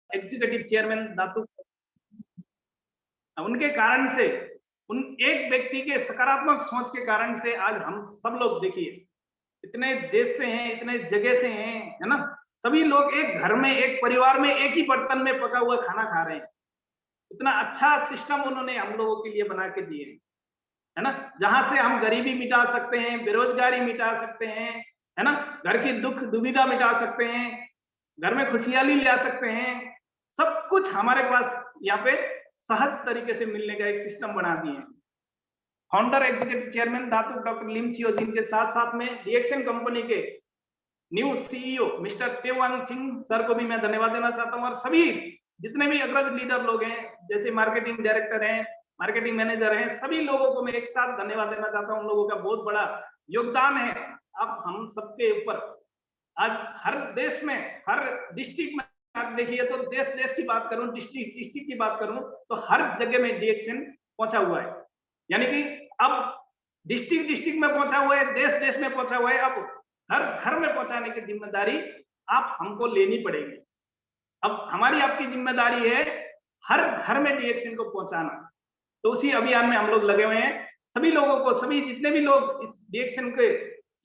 Executive chairman दातू, उनके कारण से, उन एक व्यक्ति के सकारात्मक सोच के कारण से आज हम सब लोग देखिए इतने देश से हैं, इतने जगह से हैं, है ना, सभी लोग एक घर में, एक परिवार में एक ही बर्तन में पका हुआ खाना खा रहे हैं। इतना अच्छा सिस्टम उन्होंने हम लोगों के लिए बना के दिए, है ना, जहां से हम गरीबी मिटा सकते हैं, बेरोजगारी मिटा सकते हैं, है ना, घर की दुख दुविधा मिटा सकते हैं, घर में खुशहाली ला सकते हैं। सब कुछ हमारे पास यहाँ पे सहज तरीके से मिलने का एक सिस्टम बना दिए हैं। Founder executive chairman Dato doctor Lim Siew Jin के साथ साथ में रिएक्शन कंपनी के new CEO mister Tsewang Singh sir को भी मैं धन्यवाद देना चाहता हूँ, और सभी जितने भी अग्रज लीडर लोग हैं, जैसे मार्केटिंग डायरेक्टर हैं, मार्केटिंग मैनेजर हैं, सभी लोगों को मैं एक साथ धन्यवाद देना चाहता हूँ। उन लोगों का बहुत बड़ा योगदान है अब हम सबके ऊपर। आज हर देश में, हर डिस्ट्रिक्ट में आप देखिए तो देश की बात करूं, डिस्ट्रिक्ट की बात करूं तो हर जगह में डीएक्शन पहुंचा हुआ है। यानी कि अब डिस्ट्रिक्ट में पहुंचा हुआ है, देश में पहुंचा हुआ है। अब हर घर में पहुंचाने की जिम्मेदारी आप हमको लेनी पड़ेगी। अब हमारी आपकी जिम्मेदारी है हर घर में डीएक्शन को पहुंचाना। तो उसी अभियान में हम लोग लगे हुए हैं। सभी लोगों को, सभी जितने भी लोग इस डीएक्शन के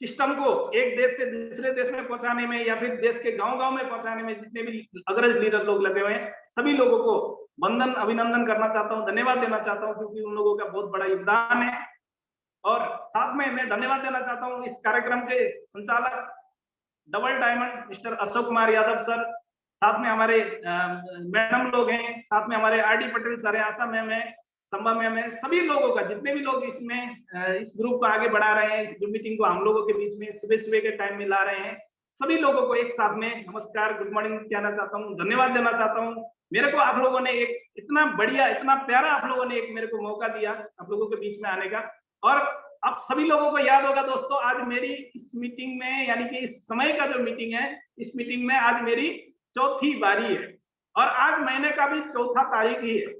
सिस्टम को एक देश से दूसरे देश में पहुंचाने में या फिर देश के गांव-गांव में पहुंचाने में जितने भी अग्रज लीडर लोग लगे हुए हैं, सभी लोगों को वंदन, अभिनंदन करना चाहता हूं, धन्यवाद देना चाहता हूं, क्योंकि उन लोगों का बहुत बड़ा योगदान है। और साथ में मैं धन्यवाद देना चाहता हूं इस कार्यक्रम के संचालक double diamond mister Ashok Kumar Yadav sir, साथ में हमारे मैडम लोग हैं, साथ में हमारे आरडी पटेल सर है, आशा मैम है, संभव मैम है, सभी लोगों का, जितने भी लोग इसमें इस ग्रुप को आगे बढ़ा रहे हैं, इस जूम मीटिंग को हम लोगों के बीच में सुबह के टाइम में ला रहे हैं, सभी लोगों को एक साथ में नमस्कार, गुड मॉर्निंग कहना चाहता हूँ, धन्यवाद देना चाहता हूँ। मेरे को आप लोगों ने एक इतना बढ़िया, इतना प्यारा आप लोगों ने एक मेरे को मौका दिया आप लोगों के बीच में आने का। और आप सभी लोगों को याद होगा दोस्तों, आज मेरी इस मीटिंग में, यानी कि इस समय का जो मीटिंग है, इस मीटिंग में आज मेरी चौथी बारी है और आज महीने का भी चौथा तारीख ही है।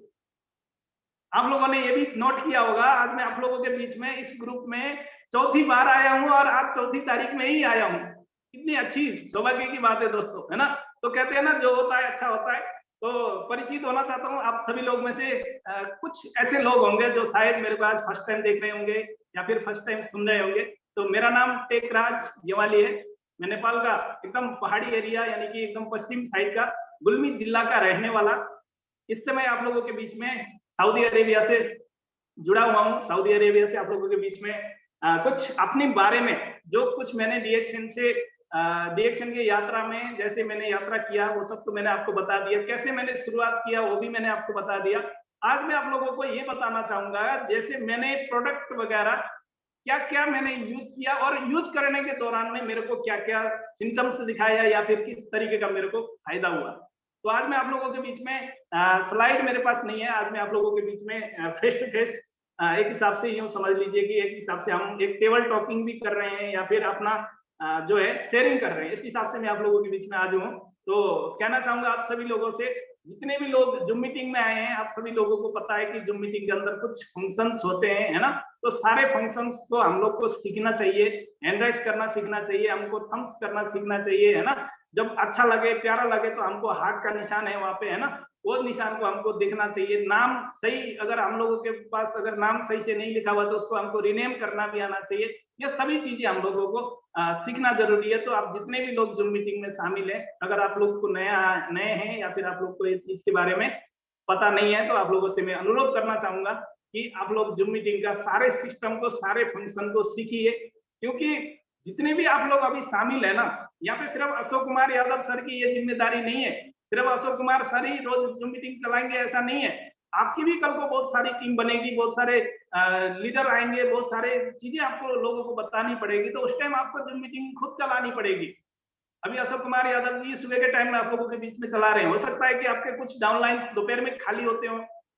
आप लोगों ने ये भी नोट किया होगा, आज मैं आप लोगों के बीच में इस ग्रुप में चौथी बार आया हूं और आज चौथी तारीख में ही आया हूं। कितनी अच्छी सौभाग्य की बात है दोस्तों, है ना। तो कहते हैं ना, जो होता है अच्छा होता है। तो परिचित होना चाहता हूं आप सभी लोग में से कुछ ऐसे लोग होंगे जो शायद मेरे को आज फर्स्ट टाइम देख रहे होंगे या फिर फर्स्ट टाइम सुन रहे होंगे। तो मेरा नाम टेकराज येवाली है। मैं नेपाल का एकदम पहाड़ी एरिया, यानी कि एकदम पश्चिम साइड का गुल्मी जिला का रहने वाला इस समय आप लोगों के बीच में सऊदी अरेबिया से जुड़ा हुआ हूँ। सऊदी अरेबिया से आप लोगों के बीच में कुछ अपने बारे में, जो कुछ मैंने डीएक्शन की यात्रा में जैसे मैंने यात्रा किया वो सब तो मैंने आपको बता दिया, कैसे मैंने शुरुआत किया वो भी मैंने आपको बता दिया। आज मैं आप लोगों को ये बताना चाहूंगा जैसे मैंने प्रोडक्ट वगैरह क्या क्या मैंने यूज किया और यूज करने के दौरान में मेरे को क्या क्या सिम्टम्स दिखाया या फिर किस तरीके का मेरे को फायदा हुआ। तो आज मैं आप लोगों के बीच में स्लाइड मेरे पास नहीं है, आज मैं आप लोगों के बीच में फेस टू फेस एक हिसाब से यूं समझ लीजिए कि एक हिसाब से हम एक टेबल टॉकिंग भी कर रहे हैं या फिर अपना जो है शेयरिंग कर रहे हैं। इस हिसाब से मैं आप लोगों के बीच में आज हूँ। तो कहना चाहूंगा आप सभी लोगों से, जितने भी लोग जूम मीटिंग में आए हैं, आप सभी लोगों को पता है कि जूम मीटिंग के अंदर कुछ फंक्शंस होते हैं, है ना। तो सारे फंक्शंस को हम लोग को सीखना चाहिए, हैंड राइज करना सीखना चाहिए, हमको थम्स करना सीखना चाहिए, है ना। जब अच्छा लगे, प्यारा लगे तो हमको हार्ट का निशान है वहां पे, है ना, वो निशान को हमको देखना चाहिए। नाम सही, अगर हम लोगों के पास अगर नाम सही से नहीं लिखा हुआ तो उसको हमको रिनेम करना भी आना चाहिए। ये सभी चीजें हम लोगों को सीखना जरूरी है। तो आप जितने भी लोग जूम मीटिंग में शामिल हैं, अगर आप लोग को नए हैं या फिर आप लोग को ये चीज के बारे में पता नहीं है, तो आप लोगों से मैं अनुरोध करना चाहूंगा कि आप लोग जूम मीटिंग का सारे सिस्टम को, सारे फंक्शन को सीखिए। क्योंकि जितने भी आप लोग अभी शामिल है ना, यहाँ पे सिर्फ अशोक कुमार यादव सर की ये जिम्मेदारी नहीं है, सिर्फ अशोक कुमार सर ही रोज जूम मीटिंग चलाएंगे ऐसा नहीं है। आपकी भी कल को बहुत सारी टीम बनेगी, बहुत सारे लीडर आएंगे, बहुत सारे चीजें आपको लोगों को बतानी पड़ेगी। तो उस टाइम आपको जूम मीटिंग खुद चलानी पड़ेगी। अभी अशोक कुमार यादव जी सुबह के टाइम में आप लोगों के बीच में चला रहे हैं, हो सकता है कि आपके कुछ डाउनलाइंस दोपहर में खाली होते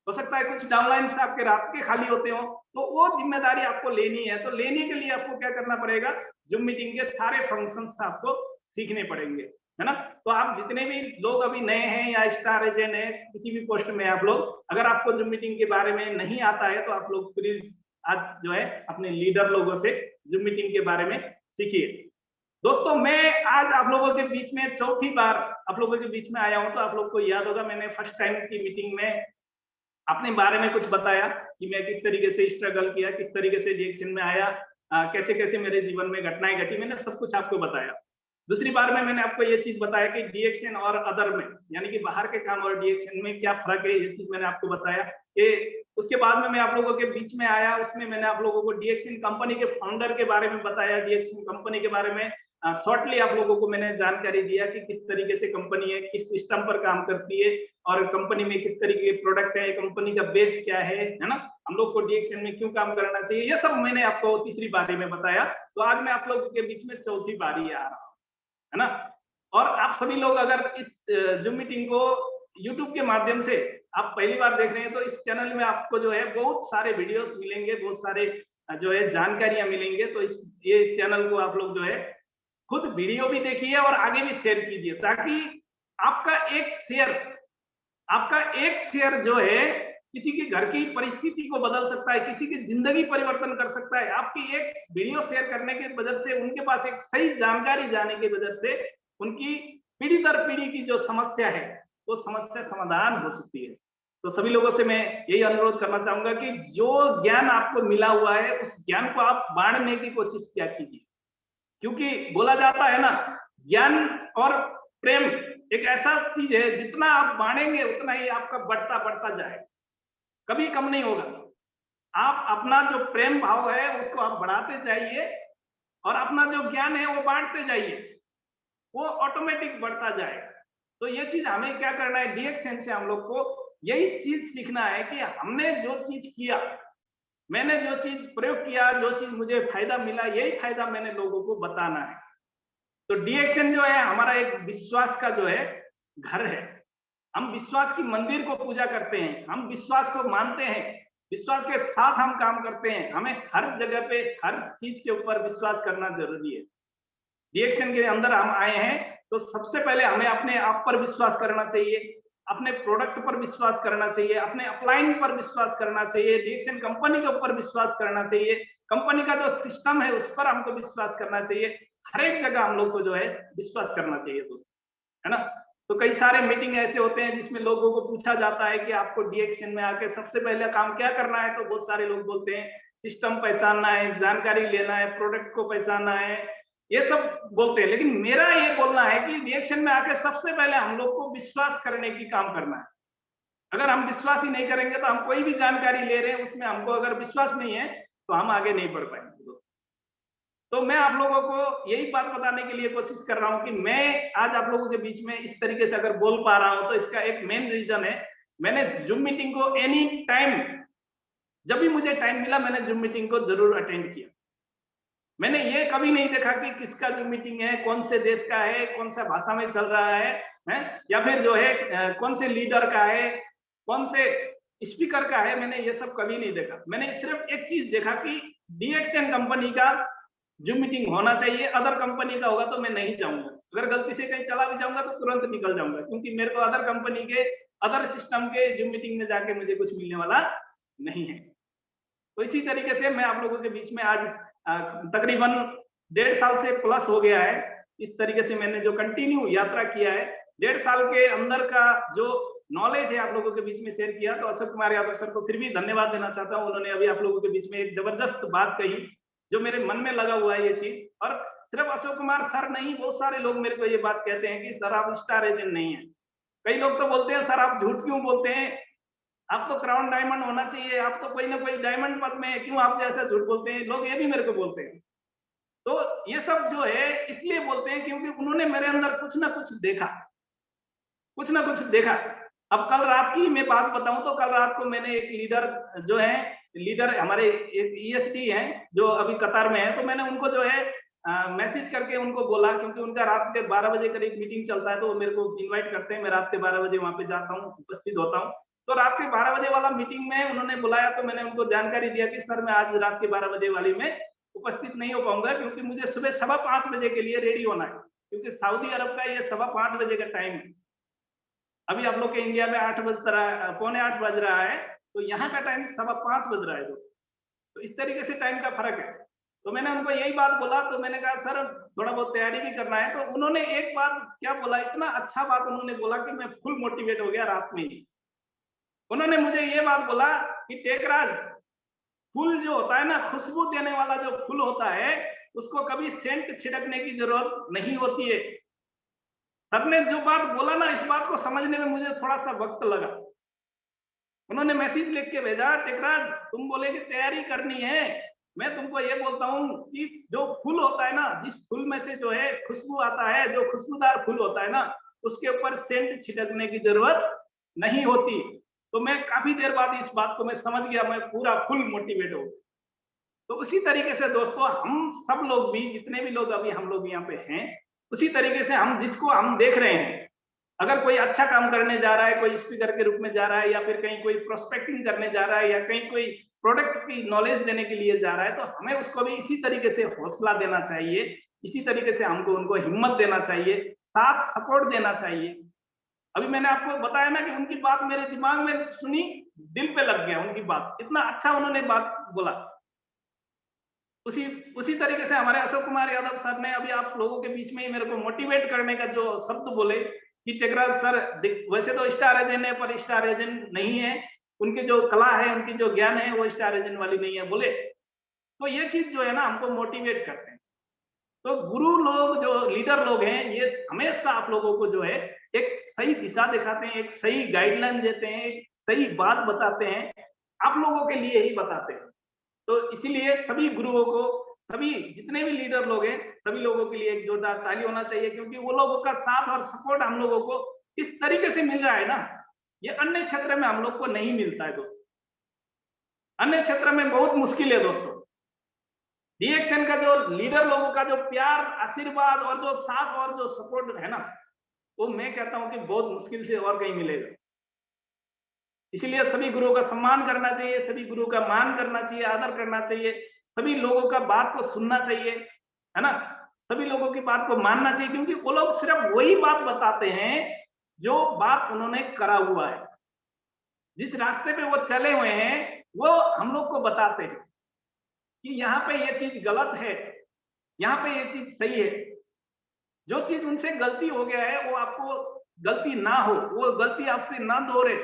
हो सकता है कुछ डाउनलाइंस आपके रात के खाली होते हो, तो वो जिम्मेदारी आपको लेनी है। तो लेने के लिए आपको क्या करना पड़ेगा, जूम मीटिंग के सारे फंक्शंस आपको सीखने पड़ेंगे, है ना। तो आप जितने भी लोग अभी नए हैं या स्टार एजेंट है, किसी भी पोस्ट में आप लोग, अगर आपको जूम मीटिंग के बारे में नहीं आता है तो आप लोग प्लीज आज जो है अपने लीडर लोगों से जूम मीटिंग के बारे में सीखिए। दोस्तों मैं आज आप लोगों के बीच में चौथी बार आप लोगों के बीच में आया हूं। तो आप लोग को याद होगा मैंने फर्स्ट टाइम की मीटिंग में अपने बारे में कुछ बताया कि मैं किस तरीके से स्ट्रगल किया, किस तरीके से डीएक्शन में आया, कैसे कैसे मेरे जीवन में घटनाएं घटी, मैंने सब कुछ आपको बताया। दूसरी बार में मैंने आपको ये चीज बताया कि डीएक्शन और अदर में, यानी कि बाहर के काम और डीएक्शन में क्या फर्क है, ये चीज मैंने आपको बताया। कि उसके बाद में मैं आप लोगों के बीच में आया, उसमें मैंने आप लोगों को डीएक्शन कंपनी के फाउंडर के बारे में बताया, डीएक्शन कंपनी के बारे में शॉर्टली आप लोगों को मैंने जानकारी दिया कि किस तरीके से कंपनी है, किस सिस्टम पर काम करती है और कंपनी में किस तरीके के प्रोडक्ट है, कंपनी का बेस क्या है ना, हम लोग को डीएक्शन में क्यों काम करना चाहिए, ये सब मैंने आपको तीसरी बारी में बताया। तो आज मैं आप लोगों के बीच में चौथी बारी आ रहा हूँ, है ना। और आप सभी लोग अगर इस जूम मीटिंग को यूट्यूब के माध्यम से आप पहली बार देख रहे हैं तो इस चैनल में आपको जो है बहुत सारे वीडियोस मिलेंगे, बहुत सारे जो है जानकारियां मिलेंगे। तो इस चैनल को आप लोग जो है खुद वीडियो भी देखिए और आगे भी शेयर कीजिए, ताकि आपका एक शेयर आपका एक शेयर जो है किसी के घर की परिस्थिति को बदल सकता है, किसी की जिंदगी परिवर्तन कर सकता है। आपकी एक वीडियो शेयर करने की वजह से उनके पास एक सही जानकारी जाने की वजह से उनकी पीढ़ी दर पीढ़ी की जो समस्या है वो समस्या समाधान हो सकती है। तो सभी लोगों से मैं यही अनुरोध करना चाहूंगा कि जो ज्ञान आपको मिला हुआ है उस ज्ञान को आप बांटने की कोशिश क्या कीजिए, क्योंकि बोला जाता है ना, ज्ञान और प्रेम एक ऐसा चीज है जितना आप बांटेंगे उतना ही आपका बढ़ता बढ़ता जाए, कभी कम नहीं होगा। आप अपना जो प्रेम भाव है उसको आप बढ़ाते जाइए और अपना जो ज्ञान है वो बांटते जाइए, वो ऑटोमेटिक बढ़ता जाएगा। तो ये चीज हमें क्या करना है, डीएक्शन से हम लोग को यही चीज सीखना है कि हमने जो चीज किया, मैंने जो चीज प्रयोग किया, जो चीज मुझे फायदा मिला, यही फायदा मैंने लोगों को बताना है। तो डीएक्शन जो है हमारा एक विश्वास का जो है घर है। हम विश्वास की मंदिर को पूजा करते हैं, हम विश्वास को मानते हैं, विश्वास के साथ हम काम करते हैं। हमें हर जगह पे हर चीज के ऊपर विश्वास करना जरूरी है। डीएक्शन के अंदर हम आए हैं तो सबसे पहले हमें अपने आप पर विश्वास करना चाहिए, अपने प्रोडक्ट पर विश्वास करना चाहिए, अपने अपलाइन पर विश्वास करना चाहिए, डीएक्शन कंपनी के ऊपर विश्वास करना चाहिए, कंपनी का जो सिस्टम है उस पर हमको विश्वास करना चाहिए। हर एक जगह हम लोग को जो है विश्वास करना चाहिए दोस्तों, है ना। तो कई सारे मीटिंग ऐसे होते हैं जिसमें लोगों को पूछा जाता है कि आपको डीएक्शन में आके सबसे पहले काम क्या करना है, तो बहुत सारे लोग बोलते हैं सिस्टम पहचानना है, जानकारी लेना है, प्रोडक्ट को पहचानना है, ये सब बोलते हैं। लेकिन मेरा ये बोलना है कि डीएक्शन में आके सबसे पहले हम लोग को विश्वास करने की काम करना है। अगर हम विश्वास ही नहीं करेंगे तो हम कोई भी जानकारी ले रहे हैं उसमें हमको अगर विश्वास नहीं है तो हम आगे नहीं बढ़ पाएंगे दोस्तों। तो मैं आप लोगों को यही बात बताने के लिए कोशिश कर रहा हूं कि मैं आज आप लोगों के बीच में इस तरीके से अगर बोल पा रहा हूं तो इसका एक मेन रीजन है, मैंने जूम मीटिंग को एनी टाइम, जब भी मुझे टाइम मिला मैंने जूम मीटिंग को जरूर अटेंड किया। मैंने ये कभी नहीं देखा कि किसका जो मीटिंग है, कौन से देश का है, कौन सा भाषा में चल रहा है या फिर जो है कौन से लीडर का है, कौन से स्पीकर का है, मैंने ये सब कभी नहीं देखा। मैंने सिर्फ एक चीज देखा कि डीएक्शन कंपनी का जूम मीटिंग होना चाहिए, अदर कंपनी का होगा तो मैं नहीं जाऊंगा। अगर गलती से कहीं चला भी जाऊंगा तो तुरंत निकल जाऊंगा, क्योंकि मेरे को अदर कंपनी के अदर सिस्टम के जूम मीटिंग में जाके मुझे कुछ मिलने वाला नहीं है। तो इसी तरीके से मैं आप लोगों के बीच में आज तकरीबन 1.5 साल से प्लस हो गया है, इस तरीके से मैंने जो कंटिन्यू यात्रा किया है, 1.5 साल के अंदर का जो नॉलेज है आप लोगों के बीच में शेयर किया। तो अशोक कुमार यादव सर को फिर भी धन्यवाद देना चाहता हूँ, उन्होंने अभी आप लोगों के बीच में एक जबरदस्त बात कही जो मेरे मन में लगा हुआ है ये चीज। और सिर्फ अशोक कुमार सर नहीं, बहुत सारे लोग मेरे को ये बात कहते हैं कि सर आप स्टार एजेंट नहीं है। कई लोग तो बोलते हैं सर आप झूठ क्यों बोलते हैं, आप तो क्राउन डायमंड होना चाहिए, आप तो कोई ना कोई डायमंड पद में है, क्यों आप जैसा झूठ बोलते हैं। लोग ये भी मेरे को बोलते हैं। तो ये सब जो है इसलिए बोलते हैं क्योंकि उन्होंने मेरे अंदर कुछ ना कुछ देखा, कुछ ना कुछ देखा। अब कल रात की मैं बात बताऊं तो कल रात को मैंने एक लीडर जो है, लीडर हमारे ईएसटी हैं जो अभी कतार में है, तो मैंने उनको जो है मैसेज करके उनको बोला, क्योंकि उनका रात के 12 बजे करीब मीटिंग चलता है तो वो मेरे को इनवाइट करते हैं, मैं रात के 12 बजे वहां पे जाता हूँ, उपस्थित होता हूँ। तो रात के 12 बजे वाला मीटिंग में उन्होंने बुलाया तो मैंने उनको जानकारी दिया कि सर मैं आज रात के 12 बजे वाली में उपस्थित नहीं हो पाऊंगा, क्योंकि मुझे सुबह 5:15 बजे के लिए रेडी होना है, क्योंकि सऊदी अरब का ये 5:15 बजे का टाइम है। अभी आप लोग के इंडिया में 8 बज रहा है, 7:45 बज रहा है, तो यहाँ का टाइम 5:15 बज रहा है दोस्तों। तो इस तरीके से टाइम का फर्क है। तो मैंने उनको यही बात बोला, तो मैंने कहा सर थोड़ा बहुत तैयारी भी करना है। तो उन्होंने एक बात क्या बोला, इतना अच्छा बात उन्होंने बोला कि मैं फुल मोटिवेट हो गया रात में ही। उन्होंने मुझे ये बात बोला कि टेकराज, फूल जो होता है ना, खुशबू देने वाला जो फूल होता है, उसको कभी सेंट छिड़कने की जरूरत नहीं होती है। सर ने जो बात बोला ना, इस बात को समझने में मुझे थोड़ा सा वक्त लगा। उन्होंने मैसेज लिख के भेजा, टेकराज तुम बोले कि तैयारी करनी है, मैं तुमको ये बोलता हूँ कि जो फूल होता है ना, जिस फूल में से जो है खुशबू आता है, जो खुशबूदार फूल होता है ना, उसके ऊपर सेंट छिड़कने की जरूरत नहीं होती। तो मैं काफी देर बाद इस बात को मैं समझ गया, मैं पूरा फुल मोटिवेट हो। तो उसी तरीके से दोस्तों, हम सब लोग भी, जितने भी लोग अभी हम लोग यहाँ पे हैं, उसी तरीके से हम जिसको हम देख रहे हैं, अगर कोई अच्छा काम करने जा रहा है, कोई स्पीकर के रूप में जा रहा है, या फिर कहीं कोई प्रोस्पेक्टिंग करने जा रहा है, या कहीं कोई प्रोडक्ट की नॉलेज देने के लिए जा रहा है, तो हमें उसको भी इसी तरीके से हौसला देना चाहिए, इसी तरीके से हमको उनको हिम्मत देना चाहिए, साथ सपोर्ट देना चाहिए। अभी मैंने आपको बताया ना कि उनकी बात मेरे दिमाग में सुनी, दिल पे लग गया उनकी बात, इतना अच्छा उन्होंने बात बोला। उसी उसी तरीके से हमारे अशोक कुमार यादव सर ने अभी आप लोगों के बीच में ही मेरे को मोटिवेट करने का जो शब्द बोले कि टेकराज सर वैसे तो स्टार एजेंट है, पर स्टार एजेंट नहीं है, उनकी जो कला है, उनकी जो ज्ञान है, वो स्टार एजेंट वाली नहीं है बोले। तो ये चीज जो है ना, हमको मोटिवेट करते हैं। तो गुरु लोग, जो लीडर लोग हैं, ये हमेशा आप लोगों को जो है एक सही दिशा दिखाते हैं, एक सही गाइडलाइन देते हैं, एक सही बात बताते हैं, आप लोगों के लिए ही बताते हैं। तो इसीलिए सभी गुरुओं को, सभी जितने भी लीडर लोग हैं, सभी लोगों के लिए एक जोरदार ताली होना चाहिए, क्योंकि वो लोगों का साथ और सपोर्ट हम लोगों को इस तरीके से मिल रहा है ना, ये अन्य क्षेत्र में हम लोग को नहीं मिलता है दोस्तों। अन्य क्षेत्र में बहुत मुश्किल है दोस्तों। डीएक्सएन का जो लीडर लोगों का जो प्यार, आशीर्वाद और जो साथ और जो सपोर्ट है ना, वो मैं कहता हूं कि बहुत मुश्किल से और कहीं मिलेगा। इसीलिए सभी गुरुओं का सम्मान करना चाहिए, सभी गुरु का मान करना चाहिए, आदर करना चाहिए, सभी लोगों का बात को सुनना चाहिए, है ना, सभी लोगों की बात को मानना चाहिए, क्योंकि वो लोग सिर्फ वही बात बताते हैं जो बात उन्होंने करा हुआ है। जिस रास्ते पे वो चले हुए हैं, वो हम लोग को बताते हैं कि यहाँ पे ये चीज गलत है, यहाँ पे ये चीज सही है। जो चीज उनसे गलती हो गया है, वो आपको गलती ना हो, वो गलती आपसे ना दोहरे।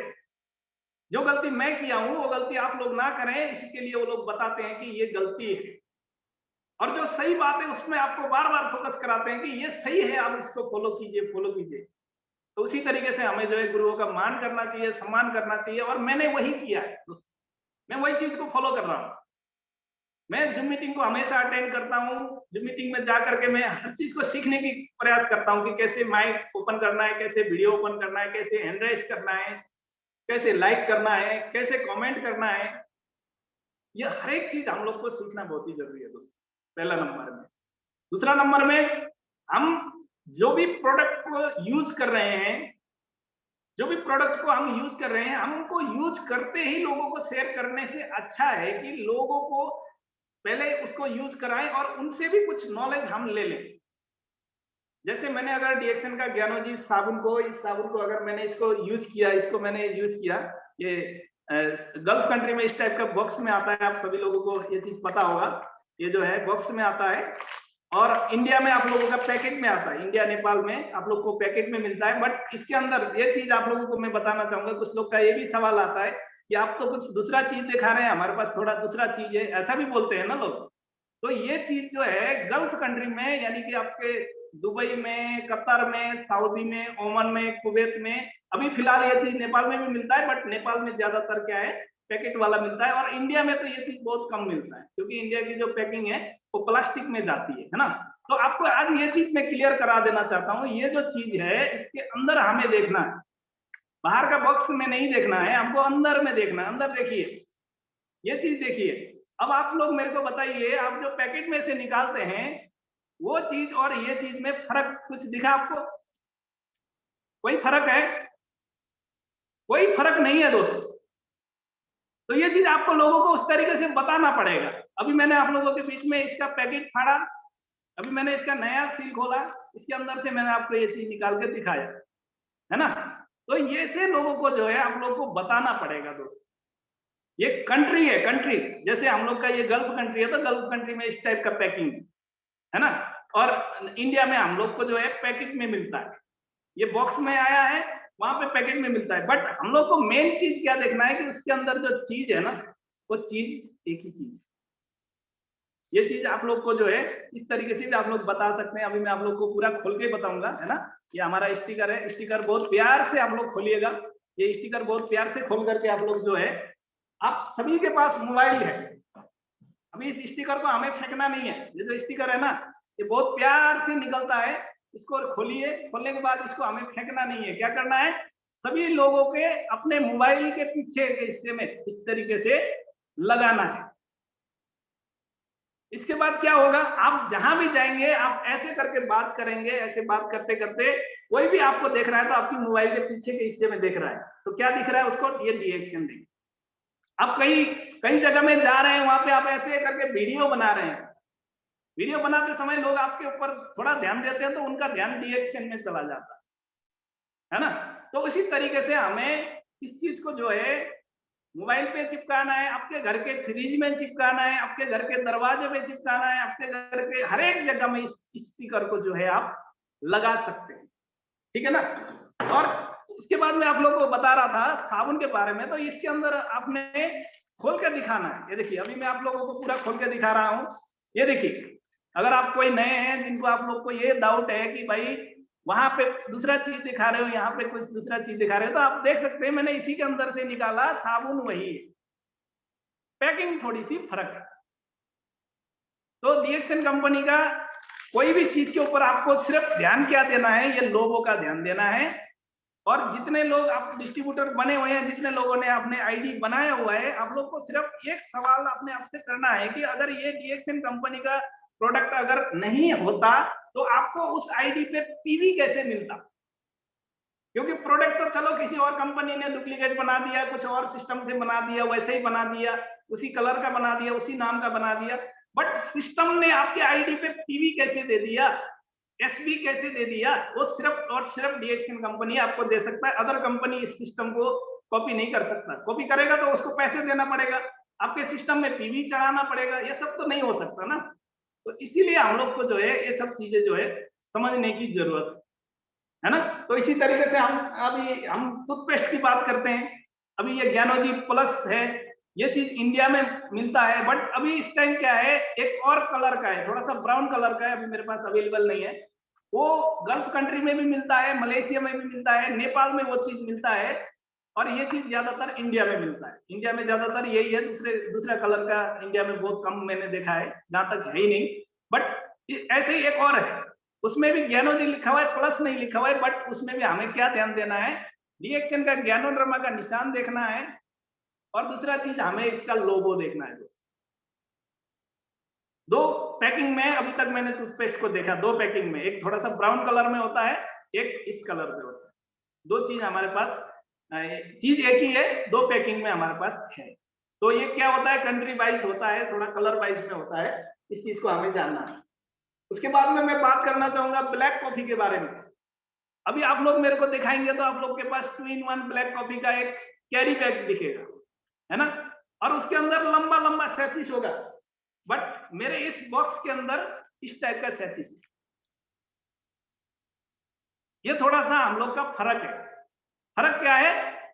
जो गलती मैं किया हूं, वो गलती आप लोग ना करें, इसी के लिए वो लोग बताते हैं कि ये गलती है। और जो सही बात है, उसमें आपको बार बार फोकस कराते हैं कि ये सही है, आप इसको फॉलो कीजिए, फॉलो कीजिए। तो उसी तरीके से हमें जो है गुरुओं का मान करना चाहिए, सम्मान करना चाहिए, और मैंने वही किया है दोस्तों। मैं वही चीज को फॉलो कर रहा हूँ। मैं जूम मीटिंग को हमेशा अटेंड करता हूँ। जूम मीटिंग में जाकर के मैं हर चीज को सीखने की प्रयास करता हूँ कि कैसे माइक ओपन करना है, कैसे वीडियो ओपन करना है, कैसे हैंड राइज करना है, कैसे लाइक करना है, कैसे कमेंट करना है। ये हर एक चीज हम लोग को सीखना बहुत ही जरूरी है दोस्तों, पहला नंबर में। दूसरा नंबर में, हम जो भी प्रोडक्ट को यूज कर रहे हैं, जो भी प्रोडक्ट को हम यूज कर रहे हैं, हम उनको यूज करते ही लोगों को शेयर करने से अच्छा है कि लोगों को पहले उसको यूज कराएं और उनसे भी कुछ नॉलेज हम ले लें। जैसे मैंने अगर डीएक्सएन का ज्ञानोजी साबुन को, इस साबुन को अगर मैंने इसको यूज किया, इसको मैंने यूज किया, ये गल्फ कंट्री में इस टाइप का बॉक्स में आता है, आप सभी लोगों को ये चीज पता होगा। ये जो है बॉक्स में आता है, और इंडिया में आप लोगों का पैकेट में आता है, इंडिया नेपाल में आप लोग को पैकेट में मिलता है। बट इसके अंदर ये चीज आप लोगों को मैं बताना चाहूंगा, कुछ लोग का ये भी सवाल आता है कि आप तो कुछ दूसरा चीज दिखा रहे हैं, हमारे पास थोड़ा दूसरा चीज है, ऐसा भी बोलते हैं ना लोग। तो ये चीज जो है गल्फ कंट्री में, यानी कि आपके दुबई में, कतर में, सऊदी में, ओमान में, कुवैत में, अभी फिलहाल ये चीज नेपाल में भी मिलता है, बट नेपाल में ज्यादातर क्या है, पैकेट वाला मिलता है। और इंडिया में तो ये चीज बहुत कम मिलता है, क्योंकि इंडिया की जो पैकिंग है वो प्लास्टिक में जाती है ना। तो आपको आज ये चीज मैं क्लियर करा देना चाहता हूँ, ये जो चीज है इसके अंदर हमें देखना है, बाहर का बॉक्स में नहीं देखना है, हमको अंदर में देखना है। अंदर देखिए, ये चीज देखिए। अब आप लोग मेरे को बताइए, आप जो पैकेट में से निकालते हैं, वो चीज और ये चीज में फर्क कुछ दिखा आपको? कोई फर्क है? कोई फर्क नहीं है दोस्तों। तो ये चीज आपको लोगों को उस तरीके से बताना पड़ेगा। अभी मैंने आप लोगों के बीच में इसका पैकेट फाड़ा, अभी मैंने इसका नया सील खोला, इसके अंदर से मैंने आपको ये चीज निकाल के दिखाया, है ना। तो ये से लोगों को जो है आप लोगों को बताना पड़ेगा दोस्तों। ये कंट्री है, कंट्री जैसे हम लोग का ये गल्फ कंट्री है तो गल्फ कंट्री में इस टाइप का पैकिंग है ना। और इंडिया में हम लोग को जो है पैकेट में मिलता है, ये बॉक्स में आया है, वहां पे पैकेट में मिलता है। बट हम लोग को मेन चीज क्या देखना है कि उसके अंदर जो चीज है ना, वो चीज एक ही चीज। ये चीज आप लोग को जो है इस तरीके से भी आप लोग बता सकते हैं। अभी मैं आप लोग को पूरा खोल के बताऊंगा, है ना। ये हमारा स्टिकर है, स्टिकर बहुत प्यार से आप लोग खोलिएगा। ये स्टिकर बहुत प्यार से खोल करके आप लोग जो है, आप सभी के पास मोबाइल है, अभी इस स्टिकर को हमें फेंकना नहीं है। ये जो स्टिकर है ना, ये बहुत प्यार से निकलता है, इसको खोलिए, खोलने के बाद इसको हमें फेंकना नहीं है। क्या करना है, सभी लोगों के अपने मोबाइल के पीछे के हिस्से में इस तरीके से लगाना है। इसके बाद क्या होगा, आप जहां भी जाएंगे आप ऐसे करके बात करेंगे, ऐसे बात करते करते कोई भी आपको देख रहा है तो आपकी मोबाइल के पीछे के हिस्से में देख रहा है, तो क्या दिख रहा है उसको, ये रिएक्शन देंगे। आप कई जगह में जा रहे हैं, वहां पे आप ऐसे करके वीडियो बना रहे हैं, वीडियो बनाते समय लोग आपके ऊपर थोड़ा ध्यान देते हैं तो उनका ध्यान रिएक्शन में चला जाता है ना। तो उसी तरीके से हमें इस चीज को जो है मोबाइल पे चिपकाना है, आपके घर के फ्रिज में चिपकाना है, आपके घर के दरवाजे पे चिपकाना है, आपके घर के हर एक जगह में इस स्टिकर को जो है आप लगा सकते हैं, ठीक है ना। और उसके बाद में आप लोगों को बता रहा था साबुन के बारे में, तो इसके अंदर आपने खोल के दिखाना है। ये देखिए, अभी मैं आप लोगों को पूरा खोल के दिखा रहा हूँ। ये देखिए, अगर आप कोई नए हैं जिनको आप लोग को ये डाउट है कि भाई वहां पे दूसरा चीज दिखा रहे हो, यहाँ पे कुछ दूसरा चीज दिखा रहे हो, तो आप देख सकते हैं मैंने इसी के अंदर से निकाला, साबुन वही है, पैकिंग थोड़ी सी फर्क है। तो रिएक्शन कंपनी का कोई भी चीज के ऊपर आपको सिर्फ ध्यान क्या देना है, ये लोगों का ध्यान देना है। और जितने लोग आप डिस्ट्रीब्यूटर बने हुए हैं, जितने लोगों ने अपने आईडी बनाया हुआ है, आप लोग को सिर्फ एक सवाल अपने आप से करना है कि अगर ये रिएक्शन कंपनी का प्रोडक्ट अगर नहीं होता तो आपको उस आईडी पे पीवी कैसे मिलता। क्योंकि प्रोडक्ट तो चलो किसी और कंपनी ने डुप्लीकेट बना दिया, कुछ और सिस्टम से बना दिया, वैसे ही बना दिया, उसी कलर का बना दिया, उसी नाम का बना दिया, बट सिस्टम ने आपके आईडी पे पीवी कैसे दे दिया, एसबी कैसे दे दिया, वो सिर्फ और सिर्फ रिएक्शन कंपनी आपको दे सकता है। अदर कंपनी इस सिस्टम को कॉपी नहीं कर सकता। कॉपी करेगा तो उसको पैसे देना पड़ेगा, आपके सिस्टम में पीवी चढ़ाना पड़ेगा, ये सब तो नहीं हो सकता ना। तो इसीलिए हम लोग को जो है ये सब चीजें जो है समझने की जरूरत है ना। तो इसी तरीके से हम टूथपेस्ट की बात करते हैं। अभी ये ज्ञानोजी प्लस है, ये चीज इंडिया में मिलता है, बट अभी इस टाइम क्या है, एक और कलर का है, थोड़ा सा ब्राउन कलर का है, अभी मेरे पास अवेलेबल नहीं है। वो गल्फ कंट्री में भी मिलता है, मलेशिया में भी मिलता है, नेपाल में वो चीज मिलता है, और ये चीज ज्यादातर इंडिया में मिलता है। इंडिया में ज्यादातर यही है, दूसरा कलर का इंडिया में बहुत कम मैंने देखा है, जहां तक है ही नहीं। बट ऐसे ही एक और है, उसमें भी ज्ञानोजी लिखा हुआ है, प्लस नहीं लिखा हुआ है, बट उसमें भी हमें क्या ध्यान देना है, रिएक्शन का ज्ञानोड्रमा का निशान देखना है, और दूसरा चीज हमें इसका लोगो देखना है। दो पैकिंग में अभी तक मैंने टूथपेस्ट को देखा, दो पैकिंग में, एक थोड़ा सा ब्राउन कलर में होता है, एक इस कलर में होता है। दो चीज हमारे पास, चीज एक ही है, दो पैकिंग में हमारे पास है। तो ये क्या होता है, कंट्री वाइज होता है, थोड़ा कलर वाइज में होता है, इस चीज को हमें जानना है। उसके बाद में मैं बात करना चाहूंगा ब्लैक कॉफी के बारे में। अभी आप लोग मेरे को दिखाएंगे तो आप लोग के पास 2-in-1 ब्लैक कॉफी का एक कैरी बैग दिखेगा, है ना, और उसके अंदर लंबा लंबा सैचिस होगा। बट मेरे इस बॉक्स के अंदर इस टाइप का सैचिस है। ये थोड़ा सा हम लोग का फर्क है। फर्क क्या है,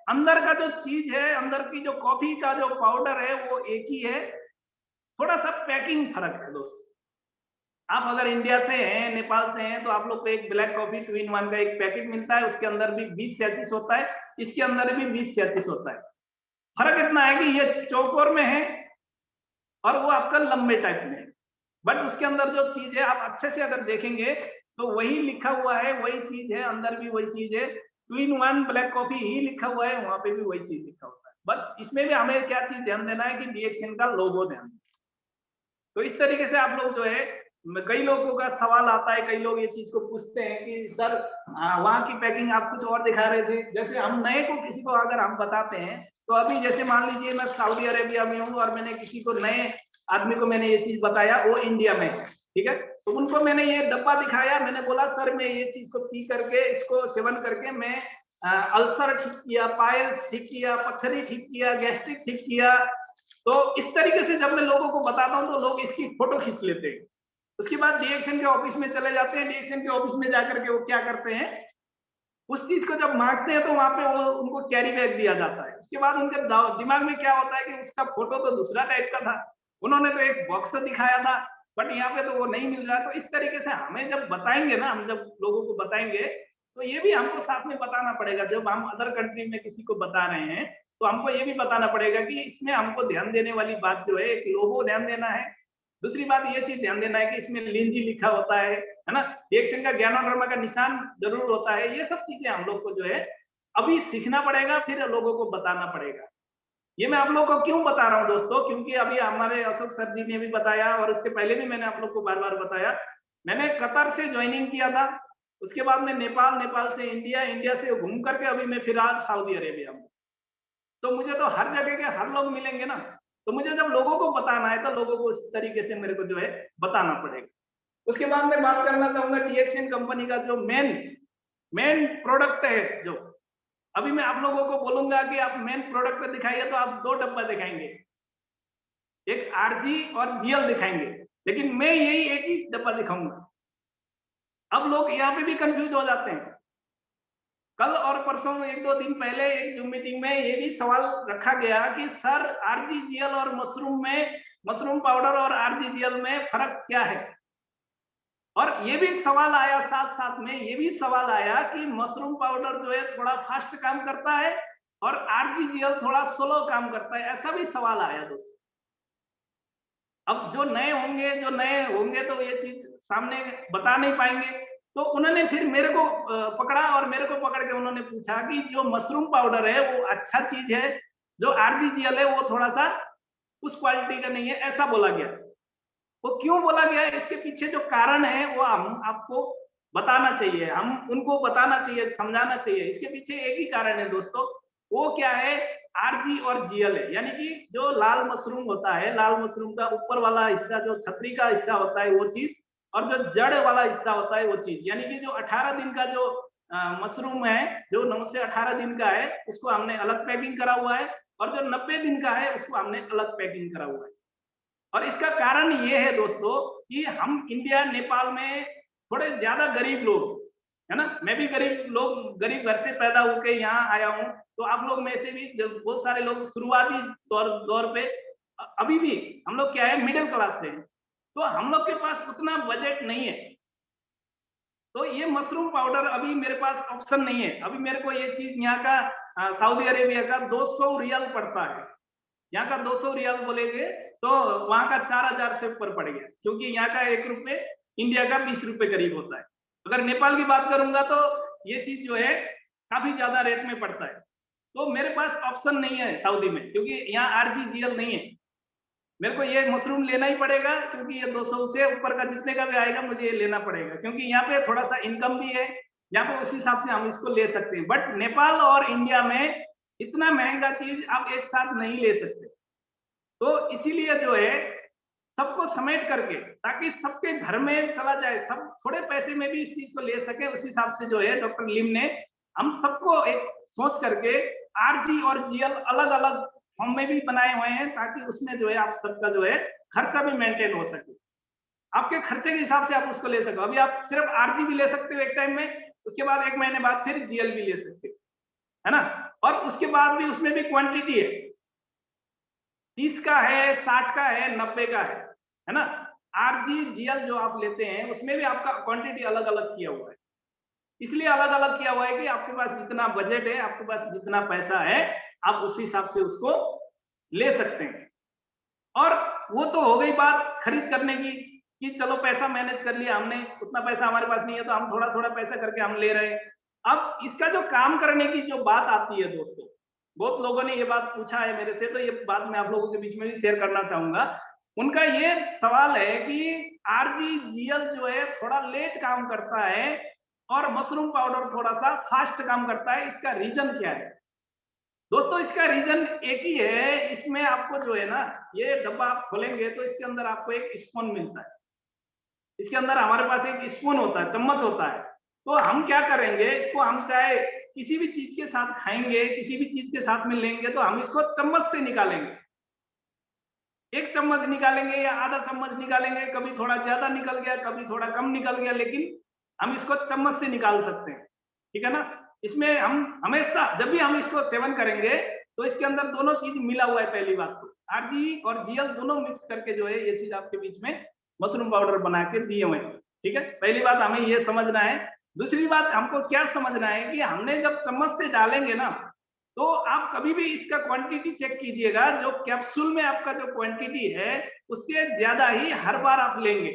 अंदर का जो चीज है, अंदर की जो कॉफी का जो पाउडर है वो एक ही है, थोड़ा सा पैकिंग फर्क है दोस्तों। आप अगर इंडिया से हैं, नेपाल से हैं, तो आप लोग को एक ब्लैक कॉफी 2-in-1 का एक पैकेट मिलता है, उसके अंदर भी 20 सैचिस होता है, इसके अंदर भी 20 सैचिस होता है। फर्क इतना है कि ये चौकोर में है और वो आपका लंबे टाइप में है। बट उसके अंदर जो चीज है, आप अच्छे से अगर देखेंगे तो वही लिखा हुआ है, वही चीज है, अंदर भी वही चीज है, 2-in-1 ब्लैक कॉफी ही लिखा हुआ है, वहां पे भी वही चीज लिखा होता है। बट इसमें भी हमें क्या चीज ध्यान देना है कि रिएक्शन का लोगो ध्यान। तो इस तरीके से आप लोग जो है, कई लोगों का सवाल आता है, कई लोग ये चीज को पूछते हैं कि सर वहां की पैकिंग आप कुछ और दिखा रहे थे। जैसे हम नए को किसी को अगर हम बताते हैं, तो अभी जैसे मान लीजिए मैं सऊदी अरेबिया में हूँ और मैंने किसी को, नए आदमी को मैंने ये चीज बताया, वो इंडिया में है, ठीक है, तो उनको मैंने ये डब्बा दिखाया, मैंने बोला सर मैं ये चीज को पी करके, इसको सेवन करके मैं अल्सर ठीक किया, पाइल्स ठीक किया, पथरी ठीक किया, गैस्ट्रिक ठीक किया। तो इस तरीके से जब मैं लोगों को बताता हूँ तो लोग इसकी फोटो खींच लेते हैं। उसके बाद डीएक्शन के ऑफिस में चले जाते हैं। डीएक्शन के ऑफिस में जाकर के वो क्या करते हैं, उस चीज को जब मांगते हैं तो वहां पे वो उनको कैरी बैग दिया जाता है। उसके बाद उनके दिमाग में क्या होता है कि उसका फोटो तो दूसरा टाइप का था, उन्होंने तो एक बॉक्स दिखाया था, बट यहाँ पे तो वो नहीं मिल रहा। तो इस तरीके से हमें जब बताएंगे ना, हम जब लोगों को बताएंगे तो ये भी हमको साथ में बताना पड़ेगा। जब हम अदर कंट्री में किसी को बता रहे हैं तो हमको ये भी बताना पड़ेगा कि इसमें हमको ध्यान देने वाली बात जो है, एक लोगो ध्यान देना है। दूसरी बात ये चीज ध्यान देना है कि इसमें लिंजी लिखा होता है ना, रिएक्शन का ज्ञानोडर्मा का निशान जरूर होता है। ये सब चीजें हम लोग को जो है अभी सीखना पड़ेगा, फिर लोगों को बताना पड़ेगा। ये मैं आप लोगों को क्यों बता रहा हूँ दोस्तों, क्योंकि अभी हमारे अशोक सर जी ने भी बताया और इससे पहले भी मैंने आप लोग को बार बार बताया, मैंने कतर से ज्वाइनिंग किया था, उसके बाद में नेपाल, नेपाल से इंडिया, इंडिया से घूम करके अभी मैं फिलहाल सऊदी अरेबिया में। तो मुझे तो हर जगह के हर लोग मिलेंगे ना, तो मुझे जब लोगों को बताना है तो लोगों को उस तरीके से मेरे को जो है बताना पड़ेगा। उसके बाद मैं बात करना चाहूंगा टीएक्सएन कंपनी का जो मेन मेन प्रोडक्ट है। जो अभी मैं आप लोगों को बोलूंगा कि आप मेन प्रोडक्ट दिखाइए तो आप दो डब्बा दिखाएंगे, एक आरजी और जीएल दिखाएंगे, लेकिन मैं यही एक ही डब्बा दिखाऊंगा। अब लोग यहाँ पे भी कंफ्यूज हो जाते हैं। कल और परसों, एक दो दिन पहले एक जूम मीटिंग में ये भी सवाल रखा गया कि सर आरजीजीएल और मशरूम में, मशरूम पाउडर और आरजीजीएल में फर्क क्या है। और ये भी सवाल आया, साथ साथ में ये भी सवाल आया कि मशरूम पाउडर जो है थोड़ा फास्ट काम करता है और आरजीजीएल थोड़ा स्लो काम करता है, ऐसा भी सवाल आया दोस्तों। अब जो नए होंगे तो ये चीज सामने बता नहीं पाएंगे। तो उन्होंने फिर मेरे को पकड़ा और मेरे को पकड़ के उन्होंने पूछा कि जो मशरूम पाउडर है वो अच्छा चीज है, जो आरजीजीएल है वो थोड़ा सा उस क्वालिटी का नहीं है, ऐसा बोला गया। वो क्यों बोला गया है, इसके पीछे जो कारण है वो हम आपको बताना चाहिए, हम उनको बताना चाहिए, समझाना चाहिए। इसके पीछे एक ही कारण है दोस्तों, वो क्या है, आरजी और जीएल है। यानी कि जो लाल मशरूम होता है, लाल मशरूम का ऊपर वाला हिस्सा जो छतरी का हिस्सा होता है वो चीज, और जो जड़ वाला हिस्सा होता है वो चीज। यानी कि जो 18 दिन का जो मशरूम है, जो 9 से 18 दिन का है, उसको हमने अलग पैकिंग करा हुआ है, और जो 90 दिन का है उसको हमने अलग पैकिंग करा हुआ है। और इसका कारण ये है दोस्तों कि हम इंडिया, नेपाल में थोड़े ज्यादा गरीब लोग है ना, मैं भी गरीब घर से पैदा होके यहाँ आया हूँ। तो आप लोग में से भी बहुत सारे लोग शुरुआती दौर पे, अभी भी हम लोग क्या है, मिडिल क्लास से, तो हम लोग के पास उतना बजट नहीं है। तो ये मशरूम पाउडर अभी मेरे पास ऑप्शन नहीं है। अभी मेरे को ये चीज यहाँ का सऊदी अरेबिया का 200 रियल पड़ता है। यहाँ का 200 रियाल बोलेंगे तो वहां का 4000 से ऊपर पड़ गया, क्योंकि यहाँ का 1 रुपए इंडिया का 20 रुपए करीब होता है। अगर नेपाल की बात करूंगा तो ये चीज जो है काफी ज्यादा रेट में पड़ता है। तो मेरे पास ऑप्शन नहीं है सऊदी में, क्योंकि यहाँ आरजीजीएल नहीं है। मेरे को ये मशरूम लेना ही पड़ेगा, क्योंकि ये 200 से ऊपर का जितने का भी आएगा मुझे ये लेना पड़ेगा, क्योंकि यहाँ पे थोड़ा सा इनकम भी है, यहाँ पे उस हिसाब से हम इसको ले सकते हैं। बट नेपाल और इंडिया में इतना महंगा चीज आप एक साथ नहीं ले सकते। तो इसीलिए जो है सबको समेट करके, ताकि सबके घर में चला जाए, सब थोड़े पैसे में भी इस चीज को ले सके, उस हिसाब से जो है डॉक्टर लिम ने हम सबको एक सोच करके आरजी और जीएल अलग अलग फॉर्म में भी बनाए हुए हैं, ताकि उसमें जो है आप सबका जो है खर्चा भी मेंटेन हो सके। आपके खर्चे के हिसाब से आप उसको ले सको। अभी आप सिर्फ आरजी भी ले सकते हो एक टाइम में, उसके बाद 1 महीने बाद फिर जीएल भी ले सकते हो, है ना। और उसके बाद भी उसमें भी क्वांटिटी है, 30 का है, 60 का है, 90 का है ना। आरजी जीएल जो आप लेते हैं उसमें भी आपका क्वांटिटी अलग अलग किया हुआ है। इसलिए अलग अलग किया हुआ है कि आपके पास जितना बजट है, आपके पास जितना पैसा है, आप उस हिसाब से उसको ले सकते हैं। और वो तो हो गई बात खरीद करने की, कि चलो पैसा मैनेज कर लिया हमने, उतना पैसा हमारे पास नहीं है तो हम थोड़ा थोड़ा पैसा करके हम ले रहे हैं। अब इसका जो काम करने की जो बात आती है दोस्तों, बहुत लोगों ने ये बात पूछा है मेरे से, तो ये बात मैं आप लोगों के बीच में भी शेयर करना चाहूंगा। उनका ये सवाल है कि आरजीजीएल जो है थोड़ा लेट काम करता है और मशरूम पाउडर थोड़ा सा फास्ट काम करता है, इसका रीजन क्या है। दोस्तों इसका रीजन एक ही है, इसमें आपको जो है ना, ये डब्बा आप खोलेंगे तो इसके अंदर आपको एक स्पून मिलता है। इसके अंदर हमारे पास एक स्पून होता है, चम्मच होता है। तो हम क्या करेंगे, इसको हम चाहे किसी भी चीज के साथ खाएंगे, किसी भी चीज के साथ में लेंगे तो हम इसको चम्मच से निकालेंगे। एक चम्मच निकालेंगे या आधा चम्मच निकालेंगे, कभी थोड़ा ज्यादा निकल गया, कभी थोड़ा कम निकल गया, लेकिन हम इसको चम्मच से निकाल सकते हैं। ठीक है ना। इसमें हम हमेशा जब भी हम इसको सेवन करेंगे तो इसके अंदर दोनों चीज मिला हुआ है। पहली बात तो आरजी और जीएल दोनों मिक्स करके जो है ये चीज आपके बीच में मशरूम पाउडर बना के दिए हुए हैं। ठीक है, पहली बात हमें ये समझना है। दूसरी बात हमको क्या समझना है कि हमने जब चम्मच से डालेंगे ना, तो आप कभी भी इसका क्वांटिटी चेक कीजिएगा, जो कैप्सूल में आपका जो क्वांटिटी है उससे ज्यादा ही हर बार आप लेंगे।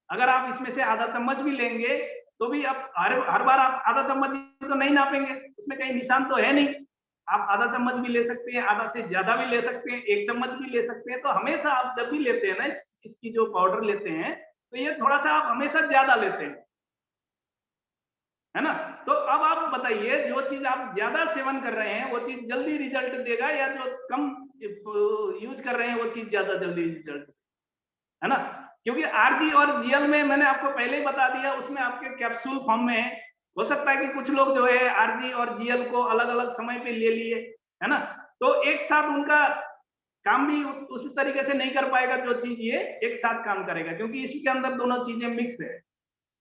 अगर आप इसमें से आधा चम्मच भी लेंगे तो भी आप हर बार आप आधा चम्मच तो नहीं नापेंगे, उसमें कहीं निशान तो है नहीं। आप आधा चम्मच भी ले सकते हैं, आधा से ज्यादा भी ले सकते हैं, एक चम्मच भी ले सकते हैं। तो हमेशा आप जब भी लेते हैं ना इसकी जो पाउडर लेते हैं, तो ये थोड़ा सा आप हमेशा ज्यादा लेते हैं, है ना। तो अब आप बताइए, जो चीज आप ज्यादा सेवन कर रहे हैं वो चीज जल्दी रिजल्ट देगा, या जो कम यूज कर रहे हैं वो चीज ज्यादा जल्दी रिजल्ट, है ना। क्योंकि आरजी और जीएल में मैंने आपको पहले ही बता दिया, उसमें आपके कैप्सूल फॉर्म में है। हो सकता है कि कुछ लोग जो है आरजी और जीएल को अलग अलग समय पे ले लिए, है ना, तो एक साथ उनका काम भी उसी तरीके से नहीं कर पाएगा जो चीज ये एक साथ काम करेगा, क्योंकि इसके अंदर दोनों चीजें मिक्स है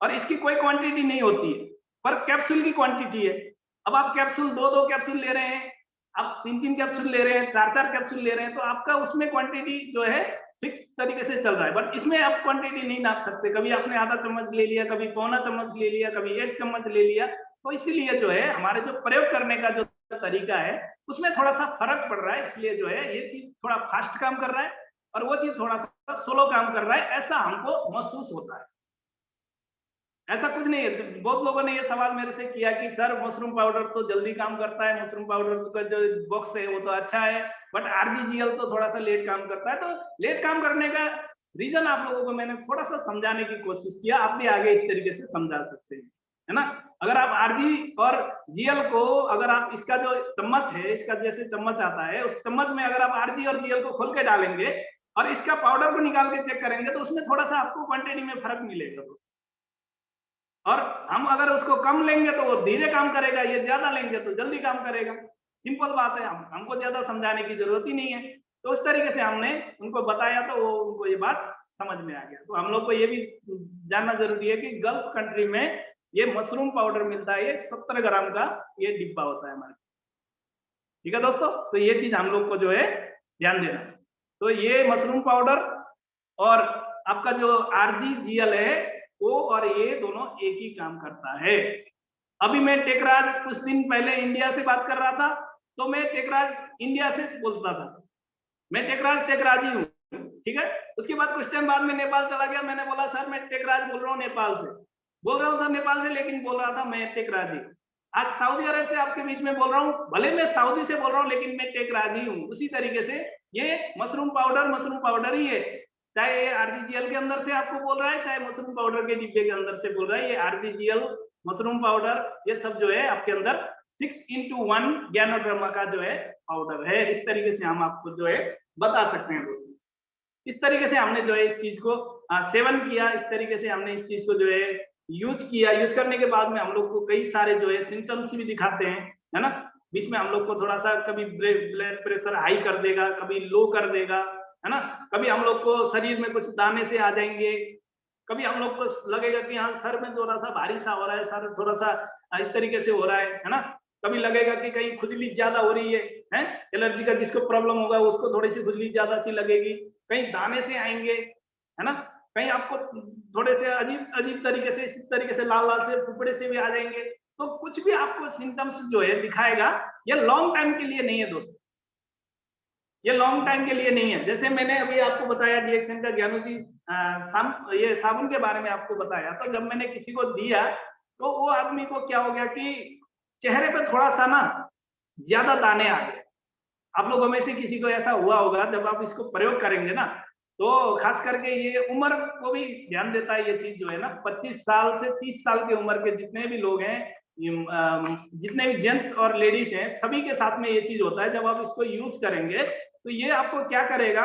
और इसकी कोई क्वांटिटी नहीं होती है, पर कैप्सूल की क्वांटिटी है। अब आप कैप्सूल दो दो कैप्सूल ले रहे हैं, आप तीन तीन कैप्सूल ले रहे हैं, चार चार कैप्सूल ले रहे हैं, तो आपका उसमें क्वांटिटी जो है फिक्स तरीके से चल रहा है। बट इसमें आप क्वांटिटी नहीं नाप सकते, कभी आपने आधा चम्मच ले लिया, कभी पौना चम्मच ले लिया, कभी एक चम्मच ले लिया। तो इसीलिए जो है हमारे जो प्रयोग करने का जो तरीका है उसमें थोड़ा सा फर्क पड़ रहा है। इसलिए जो है ये चीज थोड़ा फास्ट काम कर रहा है और वो चीज थोड़ा सा स्लो काम कर रहा है, ऐसा हमको महसूस होता है। ऐसा कुछ नहीं है। बहुत लोगों ने ये सवाल मेरे से किया कि सर मशरूम पाउडर तो जल्दी काम करता है, मशरूम पाउडर का जो बॉक्स है वो तो अच्छा है, बट आरजीजीएल तो थोड़ा सा लेट काम करता है। तो लेट काम करने का रीजन आप लोगों को मैंने थोड़ा सा समझाने की कोशिश किया, आप भी आगे इस तरीके से समझा सकते हैं, है ना। अगर आप आरजी और जीएल को, अगर आप इसका जो चम्मच है, इसका जैसे चम्मच आता है, उस चम्मच में अगर आप आरजी और जीएल को खोल के डालेंगे और इसका पाउडर को निकाल के चेक करेंगे तो उसमें थोड़ा सा आपको क्वांटिटी में फर्क मिलेगा। और हम अगर उसको कम लेंगे तो वो धीरे काम करेगा, ये ज्यादा लेंगे तो जल्दी काम करेगा। सिंपल बात है, हमको ज्यादा समझाने की जरूरत ही नहीं है। तो उस तरीके से हमने उनको बताया तो वो उनको ये बात समझ में आ गया। तो हम लोग को ये भी जानना जरूरी है कि गल्फ कंट्री में ये मशरूम पाउडर मिलता है, ये 70 ग्राम का ये डिब्बा होता है हमारे। ठीक है दोस्तों, तो ये चीज हम लोग को जो है ध्यान देना। तो ये मशरूम पाउडर और आपका जो आरजीजीएल है वो और ये दोनों एक ही काम करता है। अभी मैं टेकराज कुछ दिन पहले इंडिया से बात कर रहा था, तो मैं टेकराज इंडिया से बोलता था, मैं टेकराजी हूँ। ठीक है, उसके बाद कुछ टाइम बाद में नेपाल चला गया, मैंने बोला सर मैं टेकराज बोल रहा हूँ, नेपाल से बोल रहा हूँ सर, नेपाल से, लेकिन बोल रहा था मैं टेकराजी। आज सऊदी अरब से आपके बीच में बोल रहा हूँ, भले मैं सऊदी से बोल रहा हूँ लेकिन मैं टेकराजी हूँ। उसी तरीके से ये मशरूम पाउडर ही है, चाहे ये आरजीजीएल के अंदर से आपको बोल रहा है, चाहे मशरूम पाउडर के डिब्बे के अंदर से बोल रहा है, ये आरजीजीएल मशरूम पाउडर ये सब जो है आपके अंदर 6:1 ज्ञानोड्रमा का जो है पाउडर है। इस तरीके से हम आपको जो है बता सकते हैं दोस्तों। इस तरीके से हमने जो है इस चीज को सेवन किया, इस तरीके से हमने इस चीज को जो है यूज किया। यूज करने के बाद में हम लोग को कई सारे जो है सिम्टम्स भी दिखाते हैं, है ना। बीच में हम लोग को थोड़ा सा कभी ब्लड प्रेशर हाई कर देगा, कभी लो कर देगा, है ना। कभी हम लोग को शरीर में कुछ दाने से आ जाएंगे, कभी हम लोग को लगेगा कि हाँ सर में थोड़ा सा भारी सा हो रहा है, सर थोड़ा सा इस तरीके से हो रहा है ना। कभी लगेगा कि कहीं खुजली ज्यादा हो रही है, एलर्जी का जिसको प्रॉब्लम होगा उसको थोड़ी सी खुजली ज्यादा सी लगेगी, कहीं दाने से आएंगे, है ना, कहीं आपको थोड़े से अजीब अजीब तरीके से, इस तरीके से लाल लाल से फुफड़े से भी आ जाएंगे। तो कुछ भी आपको सिम्टम्स जो है दिखाएगा, ये लॉन्ग टाइम के लिए नहीं है दोस्तों, ये लॉन्ग टाइम के लिए नहीं है। जैसे मैंने अभी आपको बताया डीएक्सन का, ज्ञानू जी ये साबुन के बारे में आपको बताया, तो जब मैंने किसी को दिया तो वो आदमी को क्या हो गया कि चेहरे पे थोड़ा सा ना ज्यादा दाने आ गए। आप लोगों में से किसी को ऐसा हुआ होगा, जब आप इसको प्रयोग करेंगे ना, तो खास करके ये उम्र को भी ध्यान देता है ये चीज जो है ना। 25 साल से 30 साल की उम्र के जितने भी लोग हैं, जितने भी जेंट्स और लेडीज हैं, सभी के साथ में ये चीज होता है। जब आप इसको यूज करेंगे तो ये आपको क्या करेगा,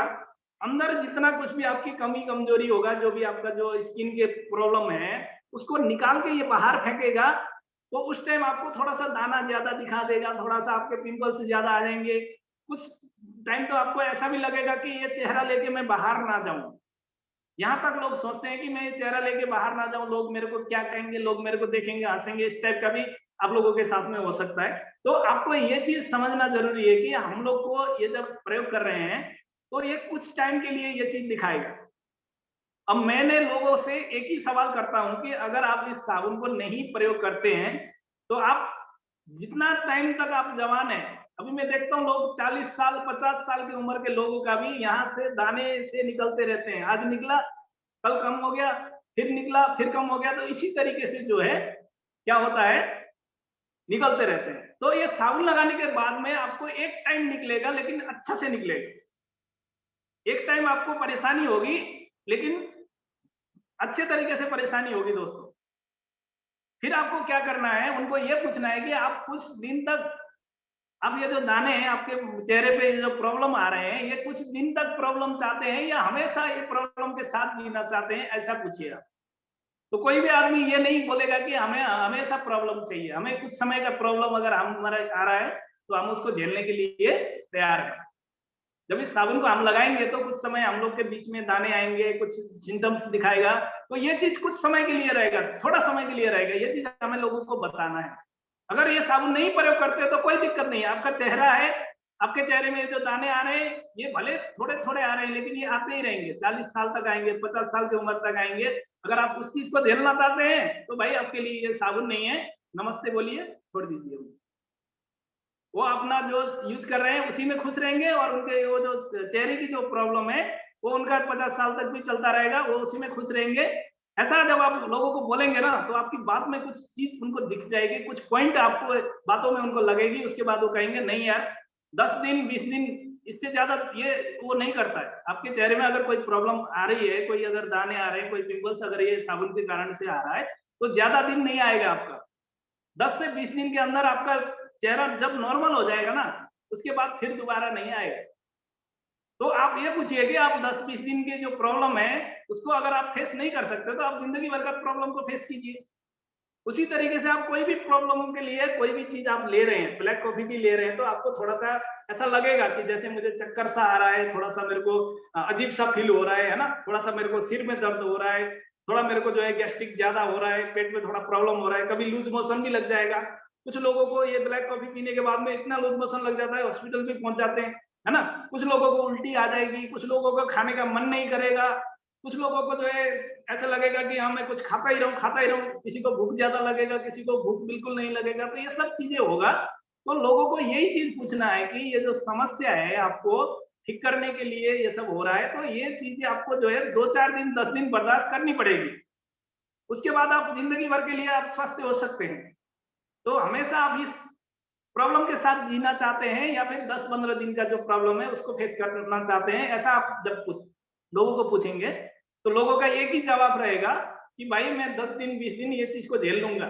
अंदर जितना कुछ भी आपकी कमी कमजोरी होगा, जो भी आपका जो स्किन के प्रॉब्लम है, उसको निकाल के ये बाहर फेंकेगा। तो उस टाइम आपको थोड़ा सा दाना ज्यादा दिखा देगा, थोड़ा सा आपके पिंपल्स ज्यादा आ जाएंगे। कुछ टाइम तो आपको ऐसा भी लगेगा कि ये चेहरा लेके मैं बाहर ना जाऊं। यहाँ तक लोग सोचते हैं कि मैं ये चेहरा लेके बाहर ना जाऊं, लोग मेरे को क्या कहेंगे, लोग मेरे को देखेंगे, हंसेंगे। इस टाइप का भी आप लोगों के साथ में हो सकता है। तो आपको ये चीज समझना जरूरी है कि हम लोग को ये जब प्रयोग कर रहे हैं तो ये कुछ टाइम के लिए ये चीज दिखाएगा। अब मैंने लोगों से एक ही सवाल करता हूं कि अगर आप इस साबुन को नहीं प्रयोग करते हैं तो आप जितना टाइम तक आप जवान है, अभी मैं देखता हूँ लोग 40 साल 50 साल की उम्र के लोगों का भी यहाँ से दाने से निकलते रहते हैं। आज निकला, कल कम हो गया, फिर निकला, फिर कम हो गया। तो इसी तरीके से जो है क्या होता है, निकलते रहते हैं। तो ये साबुन लगाने के बाद में आपको एक टाइम निकलेगा, लेकिन अच्छा से निकलेगा। एक टाइम आपको परेशानी होगी, लेकिन अच्छे तरीके से परेशानी होगी दोस्तों। फिर आपको क्या करना है, उनको ये पूछना है कि आप कुछ दिन तक, अब ये जो दाने हैं आपके चेहरे पे जो प्रॉब्लम आ रहे हैं, ये कुछ दिन तक प्रॉब्लम चाहते हैं या हमेशा ये प्रॉब्लम के साथ जीना चाहते हैं, ऐसा पूछिए आप। तो कोई भी आदमी ये नहीं बोलेगा कि हमें हमेशा प्रॉब्लम चाहिए। हमें कुछ समय का प्रॉब्लम अगर हमारा आ रहा है तो हम उसको झेलने के लिए तैयार हैं। जब इस साबुन को हम लगाएंगे तो कुछ समय हम लोग के बीच में दाने आएंगे, कुछ सिम्टम्स दिखाएगा। तो ये चीज कुछ समय के लिए रहेगा, थोड़ा समय के लिए रहेगा। ये चीज हमें लोगों को बताना है। अगर ये साबुन नहीं प्रयोग करते तो कोई दिक्कत नहीं है। आपका चेहरा है, आपके चेहरे में जो दाने आ रहे हैं ये भले थोड़े थोड़े आ रहे हैं, लेकिन ये आते ही रहेंगे। 40 साल तक आएंगे, 50 साल की उम्र तक आएंगे। अगर आप उस चीज को झेलना चाहते हैं तो भाई आपके लिए ये साबुन नहीं है। नमस्ते बोलिए, छोड़ दीजिए। वो अपना जो यूज कर रहे हैं उसी में खुश रहेंगे, और उनके वो जो चेहरे की जो प्रॉब्लम है वो उनका 50 साल तक भी चलता रहेगा, वो उसी में खुश रहेंगे। ऐसा जब आप लोगों को बोलेंगे ना तो आपकी बात में कुछ चीज उनको दिख जाएगी, कुछ पॉइंट आपको बातों में उनको लगेगी। उसके बाद वो कहेंगे नहीं यार, 10 दिन 20 दिन, इससे ज्यादा ये वो नहीं करता है। आपके चेहरे में अगर कोई प्रॉब्लम आ रही है, कोई अगर दाने आ रहे हैं, कोई पिंपल्स अगर ये साबुन के कारण से आ रहा है, तो ज्यादा दिन नहीं आएगा आपका। 10 से 20 दिन के अंदर आपका चेहरा जब नॉर्मल हो जाएगा ना, उसके बाद फिर दोबारा नहीं आएगा। तो आप ये पूछिए कि आप 10-20 दिन की जो प्रॉब्लम है उसको अगर आप फेस नहीं कर सकते तो आप जिंदगी भर का प्रॉब्लम को फेस कीजिए। उसी तरीके से आप कोई भी प्रॉब्लम के लिए कोई भी चीज आप ले रहे हैं, ब्लैक कॉफी भी ले रहे हैं, तो आपको थोड़ा सा ऐसा लगेगा कि जैसे मुझे चक्कर सा आ रहा है, थोड़ा सा मेरे को अजीब सा फील हो रहा है ना, थोड़ा सा मेरे को सिर में दर्द हो रहा है, थोड़ा मेरे को जो है गैस्ट्रिक ज्यादा हो रहा है, पेट में थोड़ा प्रॉब्लम हो रहा है, कभी लूज मोशन भी लग जाएगा। कुछ लोगों को ये ब्लैक कॉफी पीने के बाद में इतना लूज मोशन लग जाता है, हॉस्पिटल भी पहुंच जाते हैं, है ना। कुछ लोगों को उल्टी आ जाएगी, कुछ लोगों को खाने का मन नहीं करेगा, कुछ लोगों को जो है ऐसा लगेगा कि हाँ मैं कुछ खाता ही रहूं खाता ही रहूं, किसी को भूख ज्यादा लगेगा, किसी को भूख बिल्कुल नहीं लगेगा। तो ये सब चीजें होगा। तो लोगों को यही चीज पूछना है कि ये जो समस्या है आपको ठीक करने के लिए ये सब हो रहा है, तो ये चीजें आपको जो है 2-4 दिन 10 दिन बर्दाश्त करनी पड़ेगी। उसके बाद आप जिंदगी भर के लिए आप स्वस्थ हो सकते हैं। तो हमेशा आप इस प्रॉब्लम के साथ जीना चाहते हैं या फिर 10-15 दिन का जो प्रॉब्लम है उसको फेस करना चाहते हैं, ऐसा आप जब लोगों को पूछेंगे तो लोगों का एक ही जवाब रहेगा कि भाई मैं 10 दिन 20 दिन ये चीज को झेल लूंगा,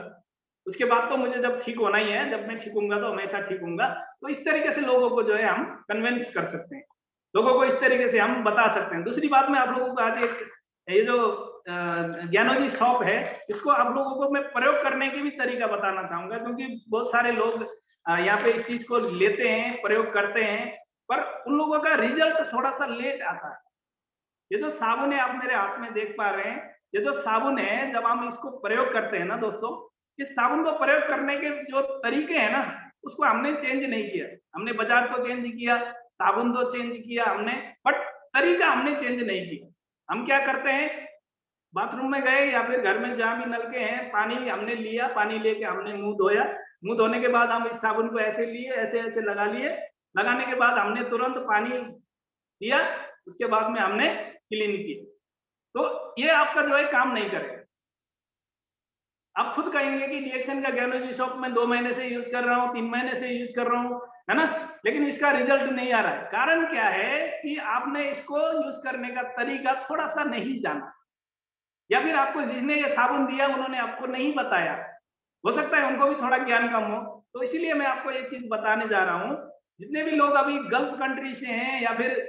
उसके बाद तो मुझे जब ठीक होना ही है, जब मैं ठीक होऊंगा तो हमेशा ठीक होऊंगा। तो इस तरीके से लोगों को जो है हम कन्विंस कर सकते हैं, लोगों को इस तरीके से हम बता सकते हैं। दूसरी बात मैं आप लोगों को आज एक ये जो ज्ञानोजी शॉप है, इसको आप लोगों को मैं प्रयोग करने की भी तरीका बताना चाहूंगा, क्योंकि बहुत सारे लोग यहाँ पे इस चीज को लेते हैं, प्रयोग करते हैं, पर उन लोगों का रिजल्ट थोड़ा सा लेट आता है। ये जो साबुन है आप मेरे हाथ में देख पा रहे हैं, ये जो साबुन है जब हम इसको प्रयोग करते हैं ना दोस्तों, इस साबुन को प्रयोग करने के जो तरीके हैं ना उसको हमने चेंज नहीं किया। हमने बाजार तो चेंज किया, साबुन तो चेंज किया हमने, बट तरीका हमने चेंज नहीं किया। हम क्या करते हैं, बाथरूम में गए या फिर घर में जहां भी नलके हैं, पानी हमने लिया, पानी लेके हमने मुंह धोया, मुंह धोने के बाद हम इस साबुन को ऐसे लिए, ऐसे ऐसे लगा लिए, लगाने के बाद हमने तुरंत पानी दिया, उसके बाद में हमने क्लीन किया। तो ये आपका जो है काम नहीं करेगा। आप खुद कहेंगे कि डीएक्शन का ज्ञानोजी शॉप में 2 महीने से यूज कर रहा हूँ, 3 महीने से यूज कर रहा हूँ, है ना, लेकिन इसका रिजल्ट नहीं आ रहा है। कारण क्या है कि आपने इसको यूज करने का तरीका थोड़ा सा नहीं जाना, या फिर आपको जिसने ये साबुन दिया उन्होंने आपको नहीं बताया। हो सकता है उनको भी थोड़ा ज्ञान कम हो, तो इसीलिए मैं आपको ये चीज बताने जा रहा हूँ। जितने भी लोग अभी गल्फ कंट्री से हैं या फिर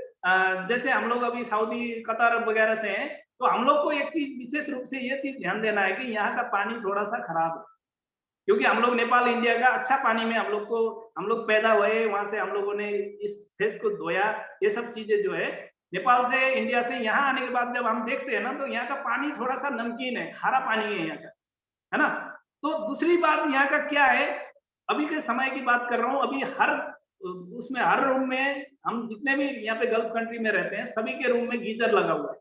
जैसे हम लोग अभी सऊदी कतर वगैरह से हैं, तो हम लोग को एक चीज विशेष रूप से ये चीज ध्यान देना है कि यहाँ का पानी थोड़ा सा खराब है। क्योंकि हम लोग नेपाल इंडिया का अच्छा पानी में हम लोग पैदा हुए, वहां से हम लोगों ने इस फेस को धोया। ये सब चीजें जो है नेपाल से, इंडिया से यहाँ आने के बाद जब हम देखते हैं ना, तो यहाँ का पानी थोड़ा सा नमकीन है, खारा पानी है यहाँ का, है ना। तो दूसरी बात यहाँ का क्या है, अभी के समय की बात कर रहा हूँ, अभी हर रूम में, हम जितने भी यहाँ पे गल्फ कंट्री में रहते हैं, सभी के रूम में गीजर लगा हुआ है।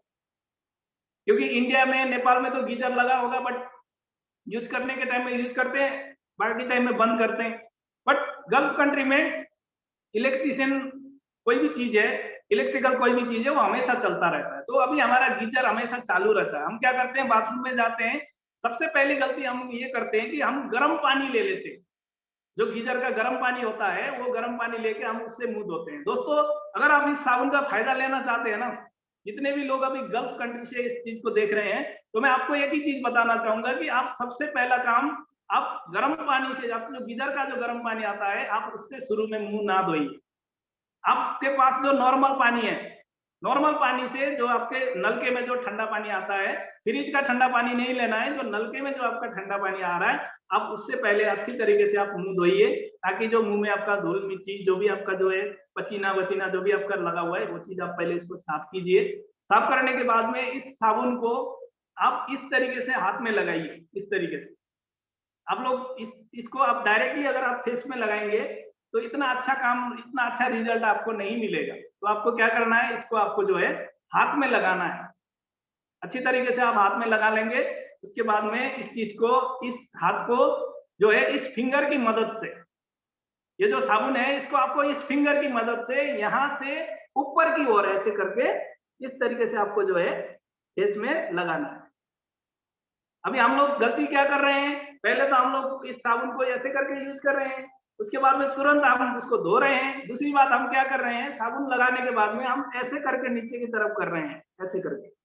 क्योंकि इंडिया में, नेपाल में तो गीजर लगा होगा, बट यूज करने के टाइम में यूज करते हैं, बाकी टाइम में बंद करते हैं। बट गल्फ कंट्री में इलेक्ट्रिशियन कोई भी चीज है, इलेक्ट्रिकल कोई भी चीज है, वो हमेशा चलता रहता है। तो अभी हमारा गीजर हमेशा चालू रहता है। हम क्या करते हैं, बाथरूम में जाते हैं, सबसे पहली गलती हम ये करते हैं कि हम गर्म पानी ले लेते हैं। जो गीजर का गर्म पानी होता है, वो गर्म पानी लेके हम उससे मुंह धोते हैं। दोस्तों, अगर आप इस साबुन का फायदा लेना चाहते हैं ना, जितने भी लोग अभी गल्फ कंट्री से इस चीज को देख रहे हैं, तो मैं आपको एक ही चीज बताना चाहूंगा कि आप सबसे पहला काम, आप गर्म पानी से, आप जो गीजर का जो गर्म पानी आता है, आप उससे शुरू में मुंह ना धोइए। आपके पास जो नॉर्मल पानी है, नॉर्मल पानी से, जो आपके नलके में जो ठंडा पानी आता है, फ्रिज का ठंडा पानी नहीं लेना है, जो नलके में जो आपका ठंडा पानी आ रहा है, आप उससे पहले अच्छी तरीके से आप मुंह धोइए, ताकि जो मुंह में आपका धूल मिट्टी, जो भी आपका जो है पसीना वसीना जो भी आपका लगा हुआ है, वो चीज आप पहले इसको साफ कीजिए। साफ करने के बाद में इस साबुन को आप इस तरीके से हाथ में लगाइए, इस तरीके से। आप लोग इसको आप डायरेक्टली अगर आप फेस में लगाएंगे, तो इतना अच्छा काम, इतना अच्छा रिजल्ट आपको नहीं मिलेगा। तो आपको क्या करना है, इसको आपको जो है हाथ में लगाना है। अच्छी तरीके से आप हाथ में लगा लेंगे। उसके बाद में इस चीज को, इस हाथ को जो है, इस फिंगर की मदद से, ये जो साबुन है, इसको आपको इस फिंगर की मदद से यहाँ से ऊपर की ओर ऐसे करके इस तरीके से आपको जो है फेस में लगाना है। अभी हम लोग गलती क्या कर रहे हैं, पहले तो हम लोग इस साबुन को ऐसे करके यूज कर रहे हैं, उसके बाद में तुरंत हम उसको धो रहे हैं। दूसरी बात हम क्या कर रहे हैं, साबुन लगाने के बाद में हम ऐसे करके नीचे की तरफ कर रहे हैं, ऐसे करके।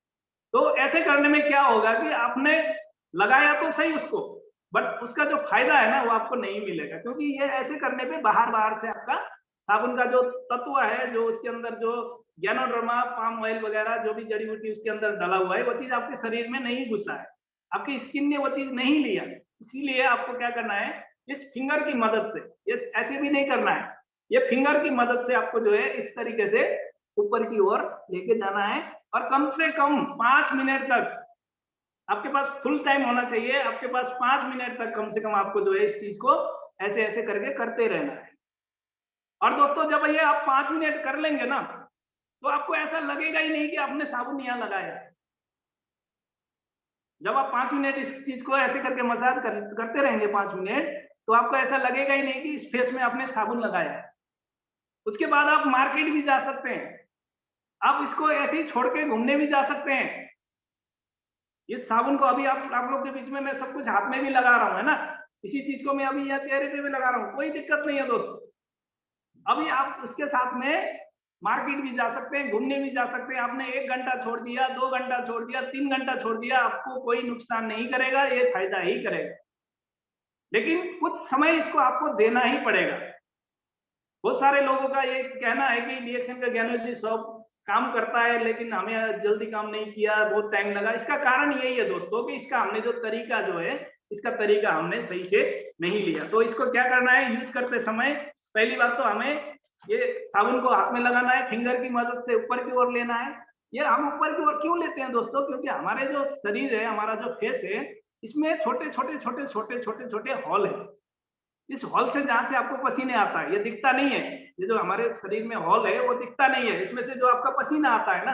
तो ऐसे करने में क्या होगा कि आपने लगाया तो सही उसको, बट उसका जो फायदा है ना, वो आपको नहीं मिलेगा। क्योंकि ये ऐसे करने पे बाहर बाहर से आपका साबुन का जो तत्व है, जो उसके अंदर जो गैनोडर्मा, पाम ऑयल वगैरह जो भी जड़ी बूटी उसके अंदर डाला हुआ है, वो चीज आपके शरीर में नहीं घुसा है, आपकी स्किन ने वो चीज नहीं लिया। इसीलिए आपको क्या करना है, इस फिंगर की मदद से, ये ऐसे भी नहीं करना है, ये फिंगर की मदद से आपको जो है इस तरीके से ऊपर की ओर लेके जाना है। और कम से कम 5 मिनट तक आपके पास फुल टाइम होना चाहिए। आपके पास 5 मिनट तक कम से कम आपको जो है इस चीज को ऐसे ऐसे करके करते रहना है। और दोस्तों, जब ये आप 5 मिनट कर लेंगे ना, तो आपको ऐसा लगेगा ही नहीं कि आपने साबुन यहाँ लगाया है। जब आप 5 मिनट इस चीज को ऐसे करके मसाज करते रहेंगे 5 मिनट, तो आपको ऐसा लगेगा ही नहीं कि इस फेस में आपने साबुन लगाया है। उसके बाद आप मार्केट भी जा सकते हैं, आप इसको ऐसे ही छोड़ के घूमने भी जा सकते हैं। इस साबुन को अभी आप लोग के बीच में मैं सब कुछ हाथ में भी लगा रहा हूँ, है ना। इसी चीज को मैं अभी यहाँ चेहरे पे भी लगा रहा हूँ, कोई दिक्कत नहीं है दोस्तों। अभी आप उसके साथ में मार्केट भी जा सकते हैं, घूमने भी जा सकते हैं। आपने 1 घंटा छोड़ दिया, 2 घंटा छोड़ दिया, 3 घंटा छोड़ दिया, आपको कोई नुकसान नहीं करेगा, ये फायदा ही करेगा। लेकिन कुछ समय इसको आपको देना ही पड़ेगा। बहुत सारे लोगों का ये कहना है कि रिएक्शन का ज्ञानोजी सब काम करता है, लेकिन हमें जल्दी काम नहीं किया, बहुत टाइम लगा। इसका कारण यही है दोस्तों कि इसका हमने जो तरीका जो है, इसका तरीका हमने सही से नहीं लिया। तो इसको क्या करना है, यूज करते समय पहली बात तो हमें ये साबुन को हाथ में लगाना है, फिंगर की मदद से ऊपर की ओर लेना है। ये हम ऊपर की ओर क्यों लेते हैं दोस्तों, क्योंकि हमारे जो शरीर है, हमारा जो फेस है, इसमें छोटे छोटे छोटे छोटे छोटे छोटे हॉल है। इस हॉल से, जहां से आपको पसीने आता है, ये दिखता नहीं है, ये जो हमारे शरीर में हॉल है वो दिखता नहीं है। इसमें से जो आपका पसीना आता है ना,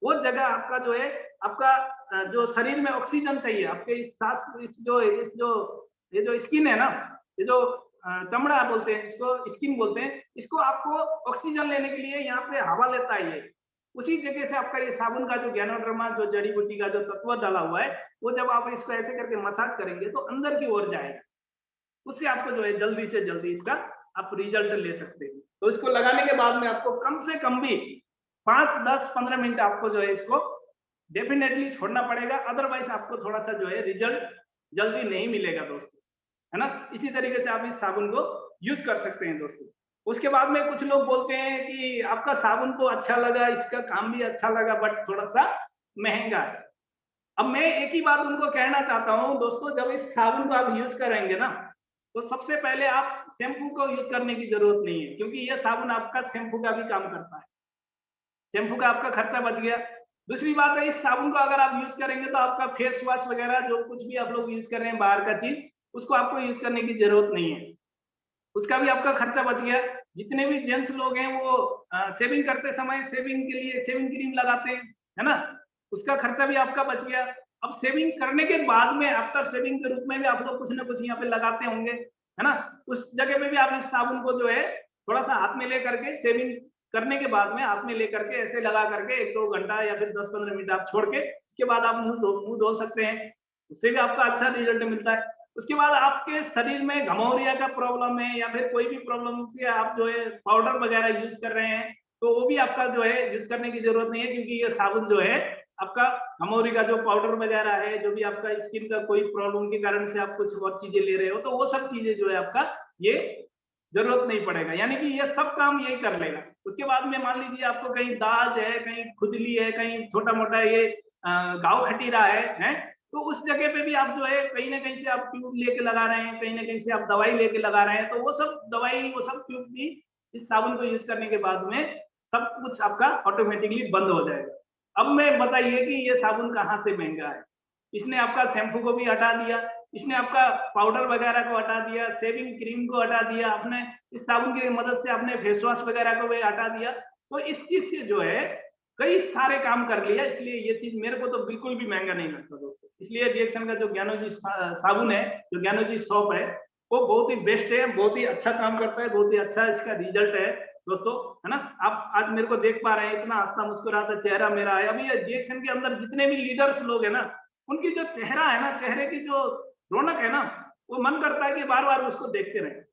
वो जगह आपका जो है, आपका जो शरीर में ऑक्सीजन चाहिए, आपके इस सांस, ये जो स्किन है ना, ये जो चमड़ा बोलते हैं, इसको स्किन बोलते हैं, इसको आपको ऑक्सीजन लेने के लिए यहाँ पे हवा लेता है ये। उसी जगह से आपका ये साबुन का जो गैनोडर्मा, जो जड़ी बूटी का जो तत्व डाला हुआ है, वो जब आप इसको ऐसे करके मसाज करेंगे तो अंदर की ओर जाएगा। उससे आपको जो है जल्दी से जल्दी इसका आप रिजल्ट ले सकते हैं। तो इसको लगाने के बाद में आपको कम से कम भी 5, 10, 15 मिनट आपको जो है इसको डेफिनेटली छोड़ना पड़ेगा, अदरवाइज आपको थोड़ा सा जो है रिजल्ट जल्दी नहीं मिलेगा दोस्तों, है ना। इसी तरीके से आप इस साबुन को यूज कर सकते हैं दोस्तों। उसके बाद में कुछ लोग बोलते हैं कि आपका साबुन तो अच्छा लगा, इसका काम भी अच्छा लगा, बट थोड़ा सा महंगा है। अब मैं एक ही बात उनको कहना चाहता हूँ दोस्तों, जब इस साबुन को आप यूज करेंगे ना, तो सबसे पहले आप शैम्पू को यूज करने की जरूरत नहीं है, क्योंकि ये साबुन आपका शैम्पू का भी काम करता है। शैम्पू का आपका खर्चा बच गया। दूसरी बात है, इस साबुन को अगर आप यूज करेंगे तो आपका फेस वॉश वगैरह जो कुछ भी आप लोग यूज कर रहे हैं बाहर का चीज, उसको आपको यूज करने की जरूरत नहीं है, उसका भी आपका खर्चा बच गया। जितने भी जेंट्स लोग हैं वो शेविंग करते समय शेविंग के लिए शेविंग क्रीम लगाते हैं, है ना, उसका खर्चा भी आपका बच गया। अब शेविंग करने के बाद में आफ्टर शेविंग के रूप में भी आप लोग कुछ ना कुछ यहाँ पे लगाते होंगे, है ना, उस जगह पे भी आप इस साबुन को जो है थोड़ा सा हाथ में ले करके शेविंग करने के बाद में हाथ में लेकर के ऐसे लगा करके 1-2 घंटा या फिर 10-15 मिनट आप छोड़ के उसके बाद आप मुंह धो सकते हैं, उससे भी आपका अच्छा रिजल्ट मिलता है। उसके बाद आपके शरीर में घमौरिया का प्रॉब्लम है या फिर कोई भी प्रॉब्लम से आप जो है पाउडर वगैरह यूज कर रहे हैं, तो वो भी आपका जो है यूज करने की जरूरत नहीं है, क्योंकि ये साबुन जो है आपका घमौरी का जो पाउडर वगैरह है, जो भी आपका स्किन का कोई प्रॉब्लम के कारण से आप कुछ और चीजें ले रहे हो, तो वो सब चीजें जो है आपका ये जरूरत नहीं पड़ेगा, यानी कि ये सब काम यही कर लेगा। उसके बाद में मान लीजिए आपको कहीं दाज है, कहीं खुजली है, कहीं छोटा मोटा ये घाव खटीरा है, तो उस जगह पे भी आप जो है कहीं ना कहीं से आप ट्यूब लेके लगा रहे हैं, कहीं ना कहीं से आप दवाई लेके लगा रहे हैं, तो वो सब दवाई वो सब ट्यूब भी इस साबुन को यूज करने के बाद में सब कुछ आपका ऑटोमेटिकली बंद हो जाएगा। अब मैं बताइए कि ये साबुन कहाँ से महंगा है। इसने आपका शैम्पू को भी हटा दिया, इसने आपका पाउडर वगैरह को हटा दिया, शेविंग क्रीम को हटा दिया, आपने इस साबुन की मदद से आपने फेस वॉश वगैरह को भी हटा दिया। तो इस चीज से जो है कई सारे काम कर लिया, इसलिए ये चीज मेरे को तो बिल्कुल भी महंगा नहीं लगता दोस्तों। इसलिए रिएक्शन का जो ज्ञानोजी साबुन है, जो ज्ञानोजी सॉप है, वो बहुत ही बेस्ट है, बहुत ही अच्छा काम करता है, बहुत ही अच्छा इसका रिजल्ट है दोस्तों, है ना। आप आज मेरे को देख पा रहे हैं, इतना हंसता मुस्कुराता चेहरा मेरा है। अभी ये रिएक्शन के अंदर जितने भी लीडर्स लोग है ना, उनकी जो चेहरा है ना, चेहरे की जो रौनक है ना, वो मन करता है कि बार बार उसको देखते रहे।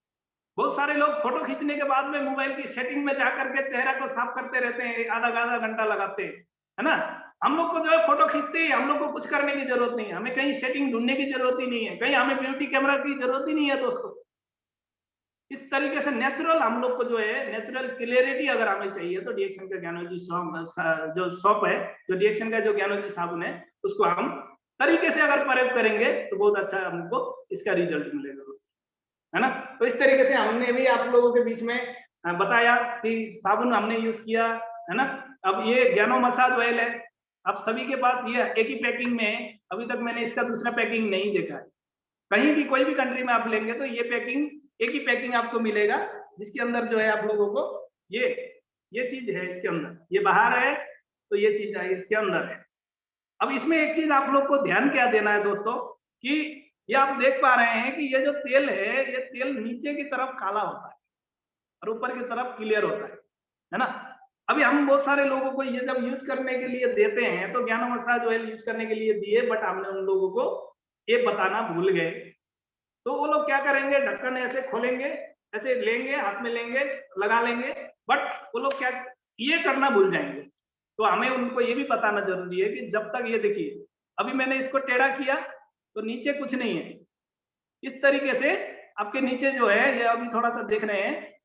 बहुत सारे लोग फोटो खींचने के बाद में मोबाइल की सेटिंग में जाकर के चेहरा को साफ करते रहते हैं, आधा आधा घंटा लगाते हैं, है ना। हम लोग को जो है फोटो खींचते ही हम लोग को कुछ करने की जरूरत नहीं है, हमें कहीं सेटिंग ढूंढने की जरूरत ही नहीं है, कहीं हमें ब्यूटी कैमरा की जरूरत ही नहीं है दोस्तों। इस तरीके से नेचुरल हम लोग को जो है नेचुरल क्लियरिटी अगर हमें चाहिए तो रिएक्शन का ज्ञानोजी जो शॉप है, जो रिएक्शन का जो ज्ञानोजी साबुन है, उसको हम तरीके से अगर प्रयोग करेंगे तो बहुत अच्छा हमको इसका रिजल्ट मिलेगा दोस्तों, है ना। तो इस तरीके से हमने भी आप लोगों के बीच में बताया कि साबुन हमने यूज किया, है ना। अब ये ज्ञानो मसाज ऑयल है, अब सभी के पास ये एक ही पैकिंग में है, अभी तक मैंने इसका दूसरा पैकिंग नहीं देखा है। कहीं भी कोई भी कंट्री में आप लेंगे तो ये पैकिंग एक ही पैकिंग आपको मिलेगा, जिसके अंदर जो है आप लोगों को ये चीज है इसके अंदर, ये बाहर है तो ये चीज है इसके अंदर है। अब इसमें एक चीज आप लोग को ध्यान क्या देना है दोस्तों, कि ये आप देख पा रहे हैं कि ये जो तेल है, ये तेल नीचे की तरफ काला होता है और ऊपर की तरफ क्लियर होता है ना। अभी हम बहुत सारे लोगों को ये जब यूज करने के लिए देते हैं तो ज्ञानो मसाज ऑयल यूज करने के लिए दिए, बट हमने उन लोगों को ये बताना भूल गए। तो वो लोग क्या करेंगे, ढक्कन ऐसे खोलेंगे, ऐसे लेंगे, हाथ में लेंगे, लगा लेंगे, बट वो लोग क्या ये करना भूल जाएंगे। तो हमें उनको ये भी बताना जरूरी है कि जब तक ये देखिए, अभी मैंने इसको टेढ़ा किया तो नीचे कुछ नहीं है, इस तरीके से आपके नीचे जो है, ये अभी थोड़ा सा देख रहे हैं,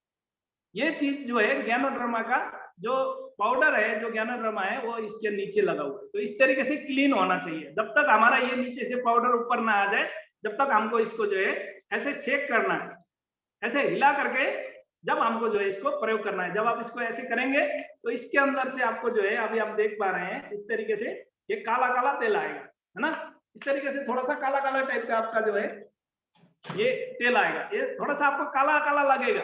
ये चीज जो है ज्ञानोड्रामा का जो पाउडर है, जो ज्ञानोड्रामा है, वो इसके नीचे लगा हुआ है। तो इस तरीके से क्लीन होना चाहिए, जब तक हमारा ये नीचे से पाउडर ऊपर ना आ जाए, जब तक हमको इसको जो है ऐसे शेक करना है, ऐसे हिला करके जब हमको जो है इसको प्रयोग करना है। जब आप इसको ऐसे करेंगे तो इसके अंदर से आपको जो है, अभी आप देख पा रहे हैं इस तरीके से ये काला काला तेल आएगा, है ना। इस तरीके से थोड़ा सा काला काला टाइप का आपका जो है ये तेल आएगा, ये थोड़ा सा आपको काला काला लगेगा,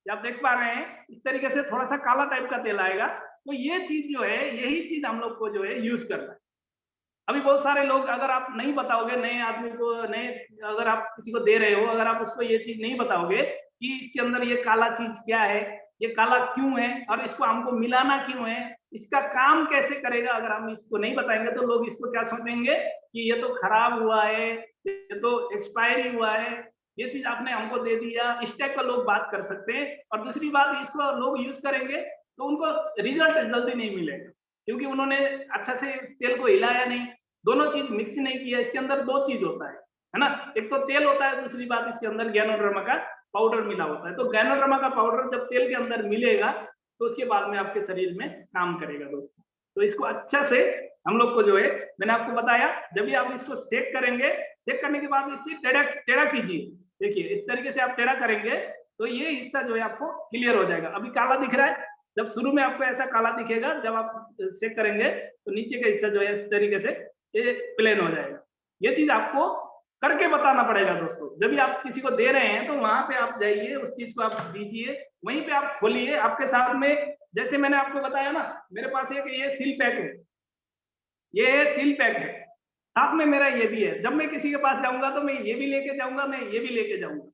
आप देख पा रहे हैं इस तरीके से थोड़ा सा काला टाइप का तेल आएगा। तो ये चीज जो है, यही चीज हम लोग को जो है यूज करना है। अभी बहुत सारे लोग, अगर आप नहीं बताओगे नए आदमी को, नए अगर आप किसी को दे रहे हो, अगर आप उसको ये चीज नहीं बताओगे कि इसके अंदर ये काला चीज क्या है, ये काला क्यों है और इसको हमको मिलाना क्यों है, इसका काम कैसे करेगा, अगर हम इसको नहीं बताएंगे तो लोग इसको क्या सोचेंगे कि ये तो खराब हुआ है, ये तो एक्सपायरी हुआ है, ये चीज आपने हमको दे दिया, इस टाइप का लोग बात कर सकते हैं। और दूसरी बात, इसको लोग यूज करेंगे तो उनको रिजल्ट जल्दी नहीं मिलेगा, क्योंकि उन्होंने अच्छा से तेल को हिलाया नहीं, दोनों चीज मिक्स नहीं किया। इसके अंदर दो चीज होता है ना, एक तो तेल होता है, दूसरी बात इसके अंदर ज्ञानोड्रामा का पाउडर मिला होता है। तो ज्ञानोड्रामा का पाउडर जब तेल के अंदर मिलेगा तो उसके बाद में आपके शरीर में काम करेगा दोस्तों। तो इसको अच्छा से हम लोग को जो है, मैंने आपको बताया, जब भी आप इसको सेक करेंगे, सेक करने के बाद इसे टेढ़ा टेढ़ा कीजिए, देखिए इस तरीके से आप टेढ़ा करेंगे तो ये हिस्सा जो है आपको क्लियर हो जाएगा। अभी काला दिख रहा है, जब शुरू में आपको ऐसा काला दिखेगा, जब आप चेक करेंगे तो नीचे का हिस्सा जो है इस तरीके से ये प्लेन हो जाएगा। ये चीज आपको करके बताना पड़ेगा दोस्तों। जब भी आप किसी को दे रहे हैं तो वहां पे आप जाइए, उस चीज को आप दीजिए, वहीं पे आप खोलिए। आपके साथ में जैसे मैंने आपको बताया ना, मेरे पास एक ये सील पैक है, ये सील पैक है, साथ में मेरा ये भी है। जब मैं किसी के पास जाऊंगा तो मैं ये भी लेके जाऊंगा, मैं ये भी लेके जाऊंगा,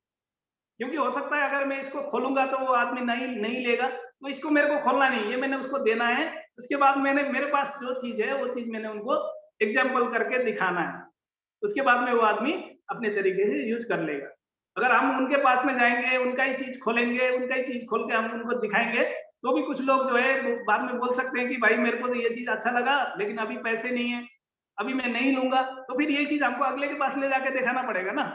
क्योंकि हो सकता है अगर मैं इसको खोलूंगा तो वो आदमी नहीं नहीं लेगा, तो इसको मेरे को खोलना नहीं, ये मैंने उसको देना है। उसके बाद मैंने मेरे पास जो चीज है वो चीज मैंने उनको एग्जाम्पल करके दिखाना है, उसके बाद में वो आदमी अपने तरीके से यूज कर लेगा। अगर हम उनके पास में जाएंगे, उनका ही चीज खोलेंगे, उनका ही चीज खोल के हम उनको दिखाएंगे, तो भी कुछ लोग जो है वो बाद में बोल सकते हैं कि भाई मेरे को तो ये चीज अच्छा लगा लेकिन अभी पैसे नहीं है, अभी मैं नहीं लूंगा। तो फिर ये चीज हमको अगले के पास ले जाके दिखाना पड़ेगा ना।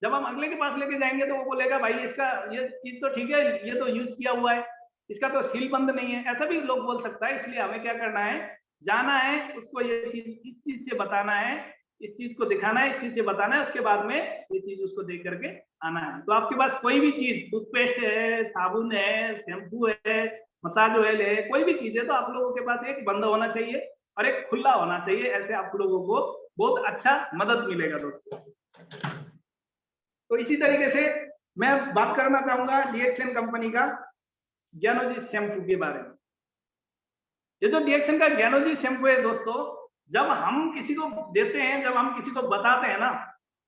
जब हम अगले के पास लेके जाएंगे तो वो बोलेगा भाई इसका ये चीज तो ठीक है, ये तो यूज किया हुआ है, इसका तो सील बंद नहीं है, ऐसा भी लोग बोल सकता है। इसलिए हमें क्या करना है, जाना है उसको, ये चीज इस चीज से बताना है, इस चीज को दिखाना है, इस चीज से बताना है, उसके बाद में ये चीज उसको देख करके आना है। तो आपके पास कोई भी चीज, टूथपेस्ट है, साबुन है, शैम्पू है, मसाज ऑयल है, कोई भी चीज है, तो आप लोगों के पास एक बंद होना चाहिए और एक खुला होना चाहिए। ऐसे आप लोगों को बहुत अच्छा मदद मिलेगा दोस्तों। तो इसी तरीके से मैं बात करना चाहूंगा डीएक्सएन कंपनी का ज्ञानोजी शैम्पू के बारे में। ये जो डीएक्सएन का ज्ञानोजी शैम्पू है दोस्तों, जब हम किसी को देते हैं, जब हम किसी को बताते हैं ना,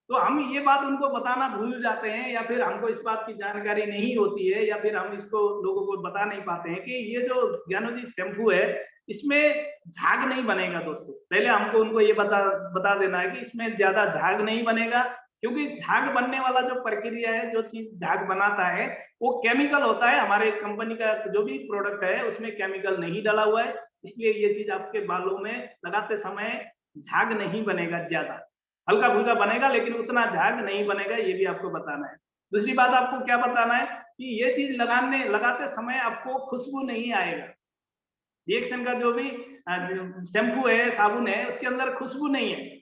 तो हम ये बात उनको बताना भूल जाते हैं, या फिर हमको इस बात की जानकारी नहीं होती है, या फिर हम इसको लोगों को बता नहीं पाते हैं कि ये जो ज्ञानोजी शैम्पू है इसमें झाग नहीं बनेगा दोस्तों। पहले हमको उनको ये बता देना है कि इसमें ज्यादा झाग नहीं बनेगा, क्योंकि झाग बनने वाला जो प्रक्रिया है, जो चीज झाग बनाता है वो केमिकल होता है। हमारे कंपनी का जो भी प्रोडक्ट है उसमें केमिकल नहीं डाला हुआ है, इसलिए ये चीज आपके बालों में लगाते समय झाग नहीं बनेगा, ज्यादा हल्का फुल्का बनेगा लेकिन उतना झाग नहीं बनेगा, ये भी आपको बताना है। दूसरी बात आपको क्या बताना है कि ये चीज लगाते समय आपको खुशबू नहीं आएगा। रिएक्शन का जो भी शैम्पू है, साबुन है, उसके अंदर खुशबू नहीं है।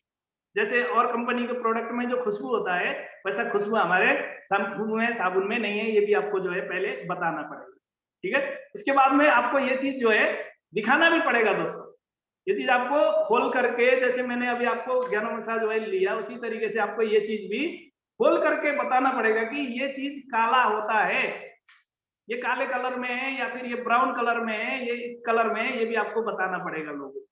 जैसे और कंपनी के प्रोडक्ट में जो खुशबू होता है वैसा खुशबू हमारे शैम्पू में, साबुन में नहीं है, ये भी आपको जो है पहले बताना पड़ेगा। ठीक है, इसके बाद में आपको ये चीज जो है दिखाना भी पड़ेगा दोस्तों। ये चीज आपको खोल करके, जैसे मैंने अभी आपको ज्ञानो मसाज ऑयल लिया, उसी तरीके से आपको ये चीज भी खोल करके बताना पड़ेगा कि ये चीज काला होता है, ये काले कलर में है, या फिर ये ब्राउन कलर में है, ये इस कलर में है, ये भी आपको बताना पड़ेगा लोगों को।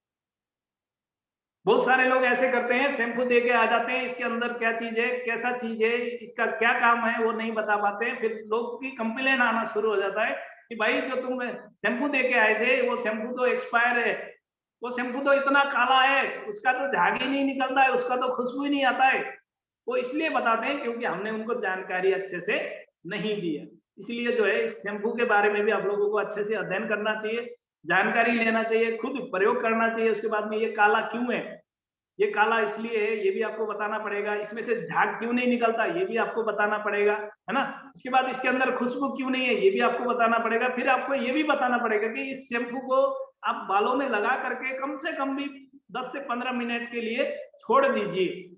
बहुत सारे लोग ऐसे करते हैं, शैम्पू दे के आ जाते हैं, इसके अंदर क्या चीज है, कैसा चीज है, इसका क्या काम है, वो नहीं बता पाते हैं। फिर लोग की कंप्लेन आना शुरू हो जाता है कि भाई जो तुम शैम्पू दे के आए थे वो शैम्पू तो एक्सपायर है, वो शैम्पू तो इतना काला है, उसका तो झाग ही नहीं निकलता है, उसका तो खुशबू ही नहीं आता है। वो इसलिए बताते हैं क्योंकि हमने उनको जानकारी अच्छे से नहीं दी है। इसलिए जो है इस शैम्पू के बारे में भी आप लोगों को अच्छे से अध्ययन करना चाहिए, जानकारी लेना चाहिए, खुद प्रयोग करना चाहिए। उसके बाद में ये काला क्यों है, ये काला इसलिए है, ये भी आपको बताना पड़ेगा। इसमें से झाग क्यों नहीं निकलता, ये भी आपको बताना पड़ेगा, है ना। उसके बाद इसके अंदर खुशबू क्यों नहीं है, ये भी आपको बताना पड़ेगा। फिर आपको ये भी बताना पड़ेगा कि इस शैम्पू को आप बालों में लगा करके कम से कम भी 10 से 15 मिनट के लिए छोड़ दीजिए।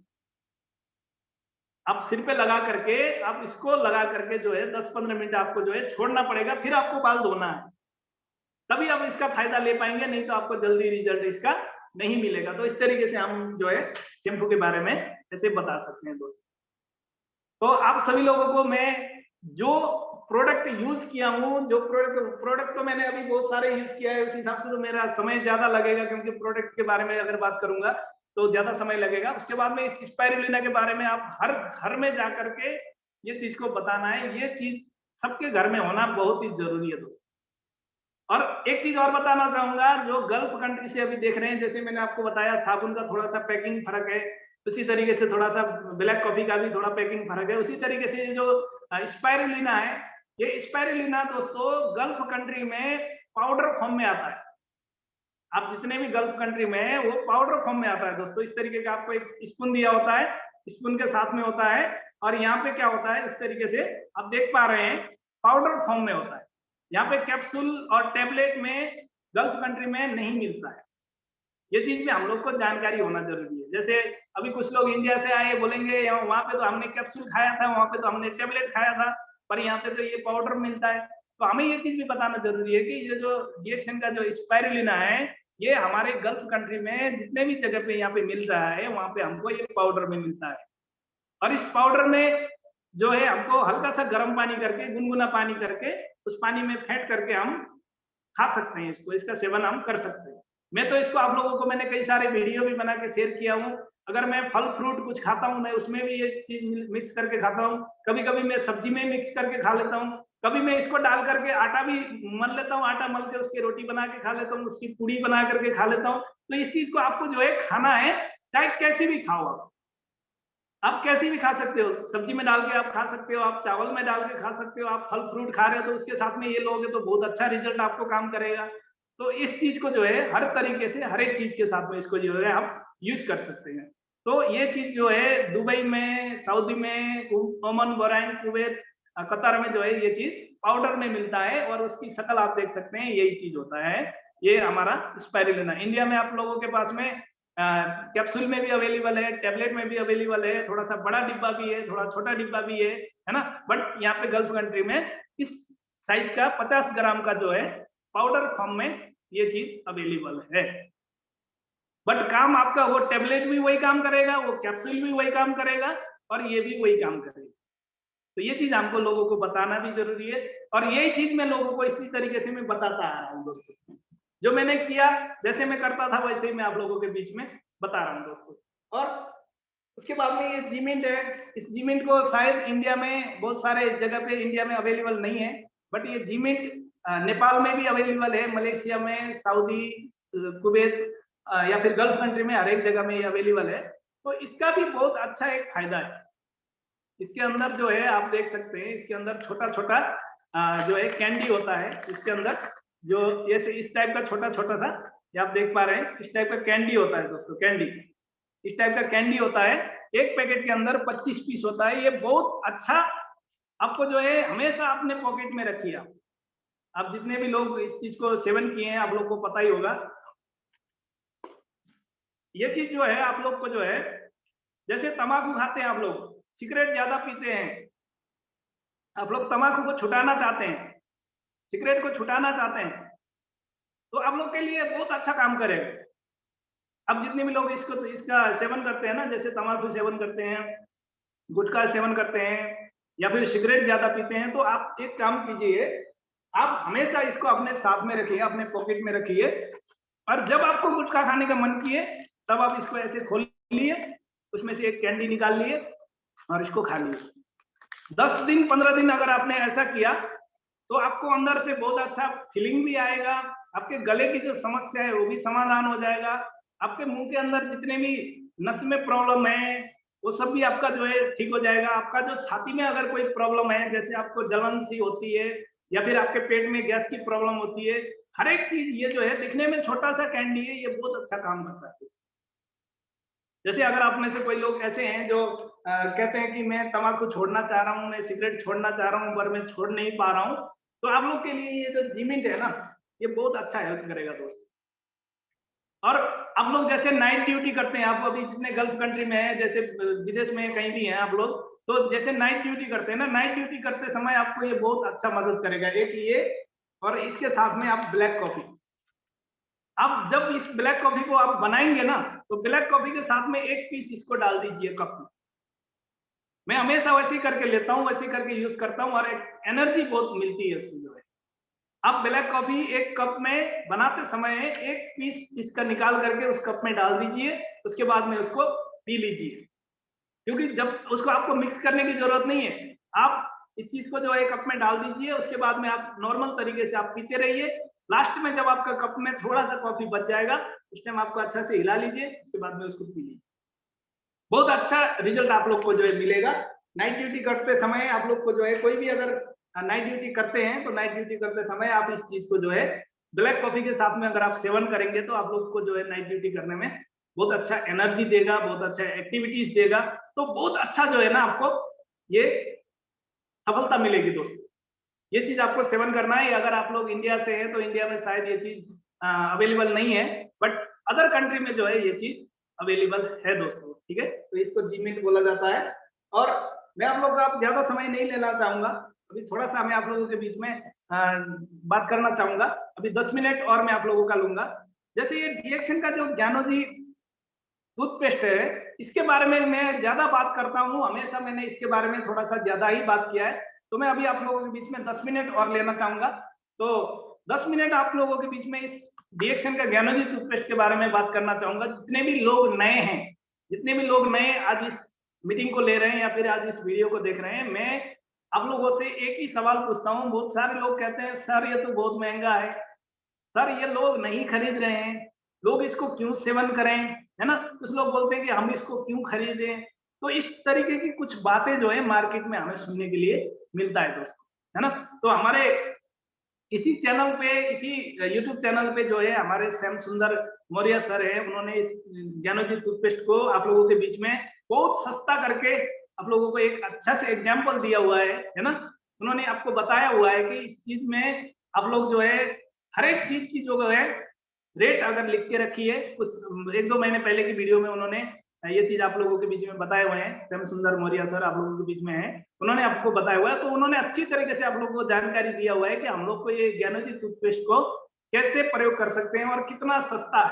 आप सिर पे लगा करके, आप इसको लगा करके जो है 10-15 मिनट आपको जो है छोड़ना पड़ेगा, फिर आपको बाल धोना है, तभी आप इसका फायदा ले पाएंगे, नहीं तो आपको जल्दी रिजल्ट इसका नहीं मिलेगा। तो इस तरीके से हम जो है शैम्पू के बारे में ऐसे बता सकते हैं दोस्तों। तो आप सभी लोगों को मैं जो प्रोडक्ट यूज किया हूँ, जो प्रोडक्ट तो मैंने अभी बहुत सारे यूज किया है, उस हिसाब से तो मेरा समय ज्यादा लगेगा, क्योंकि प्रोडक्ट के बारे में अगर बात करूंगा तो ज्यादा समय लगेगा। उसके बाद में इस स्पाइरुलिना के बारे में आप हर घर में जाकर के ये चीज को बताना है। ये चीज सबके घर में होना बहुत ही जरूरी है दोस्तों। और एक चीज और बताना चाहूंगा, जो गल्फ कंट्री से अभी देख रहे हैं, जैसे मैंने आपको बताया साबुन का थोड़ा सा पैकिंग फर्क है, उसी तरीके से थोड़ा सा ब्लैक कॉफी का भी थोड़ा पैकिंग फर्क है। उसी तरीके से जो स्पाइरुलिना है, ये स्पाइरुलिना दोस्तों गल्फ कंट्री में पाउडर फॉर्म में आता है। आप जितने भी गल्फ कंट्री में है वो पाउडर फॉर्म में आता है दोस्तों। इस तरीके का आपको एक स्पून दिया होता है, स्पून के साथ में होता है, और यहाँ पे क्या होता है, इस तरीके से आप देख पा रहे हैं पाउडर फॉर्म में होता है। यहाँ पे कैप्सूल और टेबलेट में गल्फ कंट्री में नहीं मिलता है। ये चीज में हम लोग को जानकारी होना जरूरी है। जैसे अभी कुछ लोग इंडिया से आए बोलेंगे वहां पे तो हमने कैप्सूल खाया था, वहां पे तो हमने टेबलेट खाया था, पर यहाँ पे तो ये पाउडर मिलता है। तो हमें ये चीज भी बताना जरूरी है कि ये जो डीएक्सएन का जो स्पाइरुलिना है, ये हमारे गल्फ कंट्री में जितने भी जगह पे यहाँ पे मिल रहा है, वहां पे हमको ये पाउडर में मिलता है। और इस पाउडर में जो है हमको हल्का सा गर्म पानी करके, गुनगुना पानी करके, उस पानी में फेंट करके हम खा सकते हैं इसको, इसका सेवन हम कर सकते हैं। मैं तो इसको आप लोगों को मैंने कई सारे वीडियो भी बना के शेयर किया हूँ। अगर मैं फल फ्रूट कुछ खाता हूँ, मैं उसमें भी ये चीज मिक्स करके खाता हूँ। कभी कभी मैं सब्जी में मिक्स करके खा लेता हूँ। कभी मैं इसको डाल करके आटा भी मल लेता हूँ, आटा मल के उसकी रोटी बना के खा लेता हूँ, उसकी पूड़ी बना करके खा लेता हूँ। तो इस चीज को आपको जो है खाना है, चाहे कैसी भी खाओ आप कैसी भी खा सकते हो। सब्जी में डाल के आप खा सकते हो, आप चावल में डाल के खा सकते हो, आप फल फ्रूट खा रहे हो तो उसके साथ में ये लोगे तो बहुत अच्छा रिजल्ट आपको काम करेगा। तो इस चीज को जो है हर तरीके से, हर एक चीज के साथ में इसको जो है आप यूज कर सकते हैं। तो ये चीज जो है दुबई में, सऊदी में, ओमान, बहरीन, कुवैत, कतर में जो है ये चीज पाउडर में मिलता है और उसकी शक्ल आप देख सकते हैं, यही चीज होता है। ये हमारा स्पाइरुलिना इंडिया में आप लोगों के पास में कैप्सूल में भी अवेलेबल है, टेबलेट में भी अवेलेबल है, थोड़ा सा बड़ा डिब्बा भी है, थोड़ा छोटा डिब्बा भी है ना। बट यहाँ पे गल्फ कंट्री में इस साइज का 50 ग्राम का जो है पाउडर फॉर्म में ये चीज अवेलेबल है। बट काम आपका वो टेबलेट भी वही काम करेगा, वो कैप्सूल भी वही काम करेगा और ये भी वही काम करेगा। तो ये चीज हमको लोगों को बताना भी जरूरी है और यही चीज मैं लोगों को इसी तरीके से मैं बताता आ रहा हूँ दोस्तों। जो मैंने किया, जैसे मैं करता था वैसे ही मैं आप लोगों के बीच में बता रहा हूँ दोस्तों। और उसके बाद में ये जीमिंट है, इस जीमिंट को शायद इंडिया में बहुत सारे जगह पे इंडिया में अवेलेबल नहीं है, बट ये जीमिंट नेपाल में भी अवेलेबल है, मलेशिया में, सऊदी, कुवैत या फिर गल्फ कंट्री में हर एक जगह में ये अवेलेबल है। तो इसका भी बहुत अच्छा एक फायदा है। इसके अंदर जो है आप देख सकते हैं, इसके अंदर छोटा छोटा जो है कैंडी होता है। इसके अंदर जो ऐसे इस टाइप का छोटा छोटा सा, ये आप देख पा रहे हैं, इस टाइप का कैंडी होता है दोस्तों, कैंडी इस टाइप का कैंडी होता है। एक पैकेट के अंदर 25 पीस होता है। ये बहुत अच्छा आपको जो है हमेशा अपने पॉकेट में रखिए। आप जितने भी लोग इस चीज को सेवन किए हैं, आप लोग को पता ही होगा। ये चीज जो है आप लोग को जो है, जैसे तंबाकू खाते हैं आप लोग, सिगरेट ज्यादा पीते हैं, आप लोग तंबाकू को छुटाना चाहते हैं, सिगरेट को छुटाना चाहते हैं, तो आप लोग के लिए बहुत अच्छा काम करेगा। अब जितने भी लोग इसको इसका सेवन करते हैं ना, जैसे तंबाकू सेवन करते हैं, गुटखा सेवन करते हैं या फिर सिगरेट ज्यादा पीते हैं, तो आप एक काम कीजिए, आप हमेशा इसको अपने साथ में रखिए, अपने पॉकेट में रखिए और जब आपको गुटखा खाने का मन किए तब आप इसको ऐसे खोल लिए, उसमें से एक कैंडी निकाल लिए और इसको खा लिए। 10 दिन 15 दिन अगर आपने ऐसा किया तो आपको अंदर से बहुत अच्छा फीलिंग भी आएगा, आपके गले की जो समस्या है वो भी समाधान हो जाएगा, आपके मुंह के अंदर जितने भी नस में प्रॉब्लम है वो सब भी आपका जो है ठीक हो जाएगा। आपका जो छाती में अगर कोई प्रॉब्लम है, जैसे आपको जलन सी होती है या फिर आपके पेट में गैस की प्रॉब्लम होती है, हर एक चीज ये जो है दिखने में छोटा सा कैंडी है, ये बहुत अच्छा काम करता है। जैसे अगर आप में से कोई लोग ऐसे हैं जो कहते हैं कि मैं तंबाकू छोड़ना चाह रहा हूँ, मैं सिगरेट छोड़ना चाह रहा हूँ, पर मैं छोड़ नहीं पा रहा हूँ, तो आप लोग के लिए ये जो जीमिंट है ना, ये बहुत अच्छा हेल्प करेगा दोस्त। और आप लोग जैसे नाइट ड्यूटी करते हैं, आप अभी जितने गल्फ कंट्री में है, जैसे विदेश में कहीं भी हैं आप लोग, तो जैसे नाइट ड्यूटी करते हैं ना, नाइट ड्यूटी करते समय आपको ये बहुत अच्छा मदद करेगा। एक ये और इसके साथ में आप ब्लैक कॉफी, आप जब इस ब्लैक कॉफी को आप बनाएंगे ना, तो ब्लैक कॉफी के साथ में एक पीस इसको डाल दीजिए कप में। मैं हमेशा वैसे ही करके लेता हूँ, वैसे ही करके यूज करता हूँ और एक एनर्जी बहुत मिलती है इससे जो है। आप ब्लैक कॉफी एक कप में बनाते समय एक पीस इसका निकाल करके उस कप में डाल दीजिए, उसके बाद में उसको पी लीजिए, क्योंकि जब उसको आपको मिक्स करने की जरूरत नहीं है, आप इस चीज को जो है कप में डाल दीजिए, उसके बाद में आप नॉर्मल तरीके से आप पीते रहिए। लास्ट में जब आपका कप में थोड़ा सा कॉफी बच जाएगा, उस टाइम आपको अच्छा से हिला लीजिए, उसके बाद में उसको पी लीजिए। बहुत अच्छा रिजल्ट आप लोग को जो है मिलेगा। नाइट ड्यूटी करते समय आप लोग को जो है, कोई भी अगर नाइट ड्यूटी करते हैं तो नाइट ड्यूटी करते समय आप इस चीज को जो है ब्लैक कॉफी के साथ में अगर आप सेवन करेंगे तो आप लोग को जो है नाइट ड्यूटी करने में बहुत अच्छा एनर्जी देगा, बहुत अच्छा एक्टिविटीज देगा, तो बहुत अच्छा जो है ना आपको ये सफलता मिलेगी दोस्तों। ये चीज आपको सेवन करना है। अगर आप लोग इंडिया से हैं तो इंडिया में शायद ये चीज अवेलेबल नहीं है, बट अदर कंट्री में जो है ये चीज अवेलेबल है दोस्तों, ठीक है। तो इसको जीमेल बोला जाता है। और मैं आप लोग का अब ज्यादा समय नहीं लेना चाहूंगा, अभी थोड़ा सा मैं आप लोगों के बीच में बात करना चाहूंगा। अभी 10 मिनट और मैं आप लोगों का लूंगा। जैसे ये डीएक्शन का जो ज्ञानोजी टूथपेस्ट है, इसके बारे में मैं ज्यादा बात करता हूँ, हमेशा मैंने इसके बारे में थोड़ा सा ज्यादा ही बात किया है। तो मैं अभी आप लोगों के बीच में 10 मिनट और लेना चाहूंगा। तो 10 मिनट आप लोगों के बीच में इस डीएक्शन का ज्ञानोजी टूथपेस्ट के बारे में बात करना चाहूंगा। जितने भी लोग नए हैं, जितने भी लोग नए आज इस मीटिंग को ले रहे हैं या फिर आज इस वीडियो को देख रहे हैं, मैं आप लोगों से एक ही सवाल पूछता हूँ। बहुत सारे लोग कहते हैं सर ये तो बहुत महंगा है, सर ये लोग नहीं खरीद रहे हैं, लोग इसको क्यों सेवन करें, है ना। कुछ लोग बोलते हैं कि हम इसको क्यों खरीदें। तो इस तरीके की कुछ बातें जो है मार्केट में हमें सुनने के लिए मिलता है दोस्तों, है ना। तो हमारे इसी चैनल पे, इसी यूट्यूब चैनल पे जो है हमारे श्याम सुंदर मौर्य सर है, उन्होंने इस ज्ञानोजी टूथपेस्ट को आप लोगों के बीच में बहुत सस्ता करके आप लोगों को एक अच्छा से एग्जाम्पल दिया हुआ है ना। उन्होंने आपको बताया हुआ है कि इस चीज में आप लोग जो है हर एक चीज की जो है रेट अगर लिख के रखी है, कुछ 1-2 महीने पहले की वीडियो में उन्होंने ये चीज आप लोगों के बीच में बताए हुए हैं। श्याम सुंदर मौर्य सर आप लोगों के बीच में है, उन्होंने आपको बताया हुआ है। तो उन्होंने अच्छी तरीके से आप लोगों को जानकारी दिया हुआ है कि हम लोग को ये ज्ञानोजी टूथपेस्ट को कैसे प्रयोग कर सकते हैं और कितना सस्ता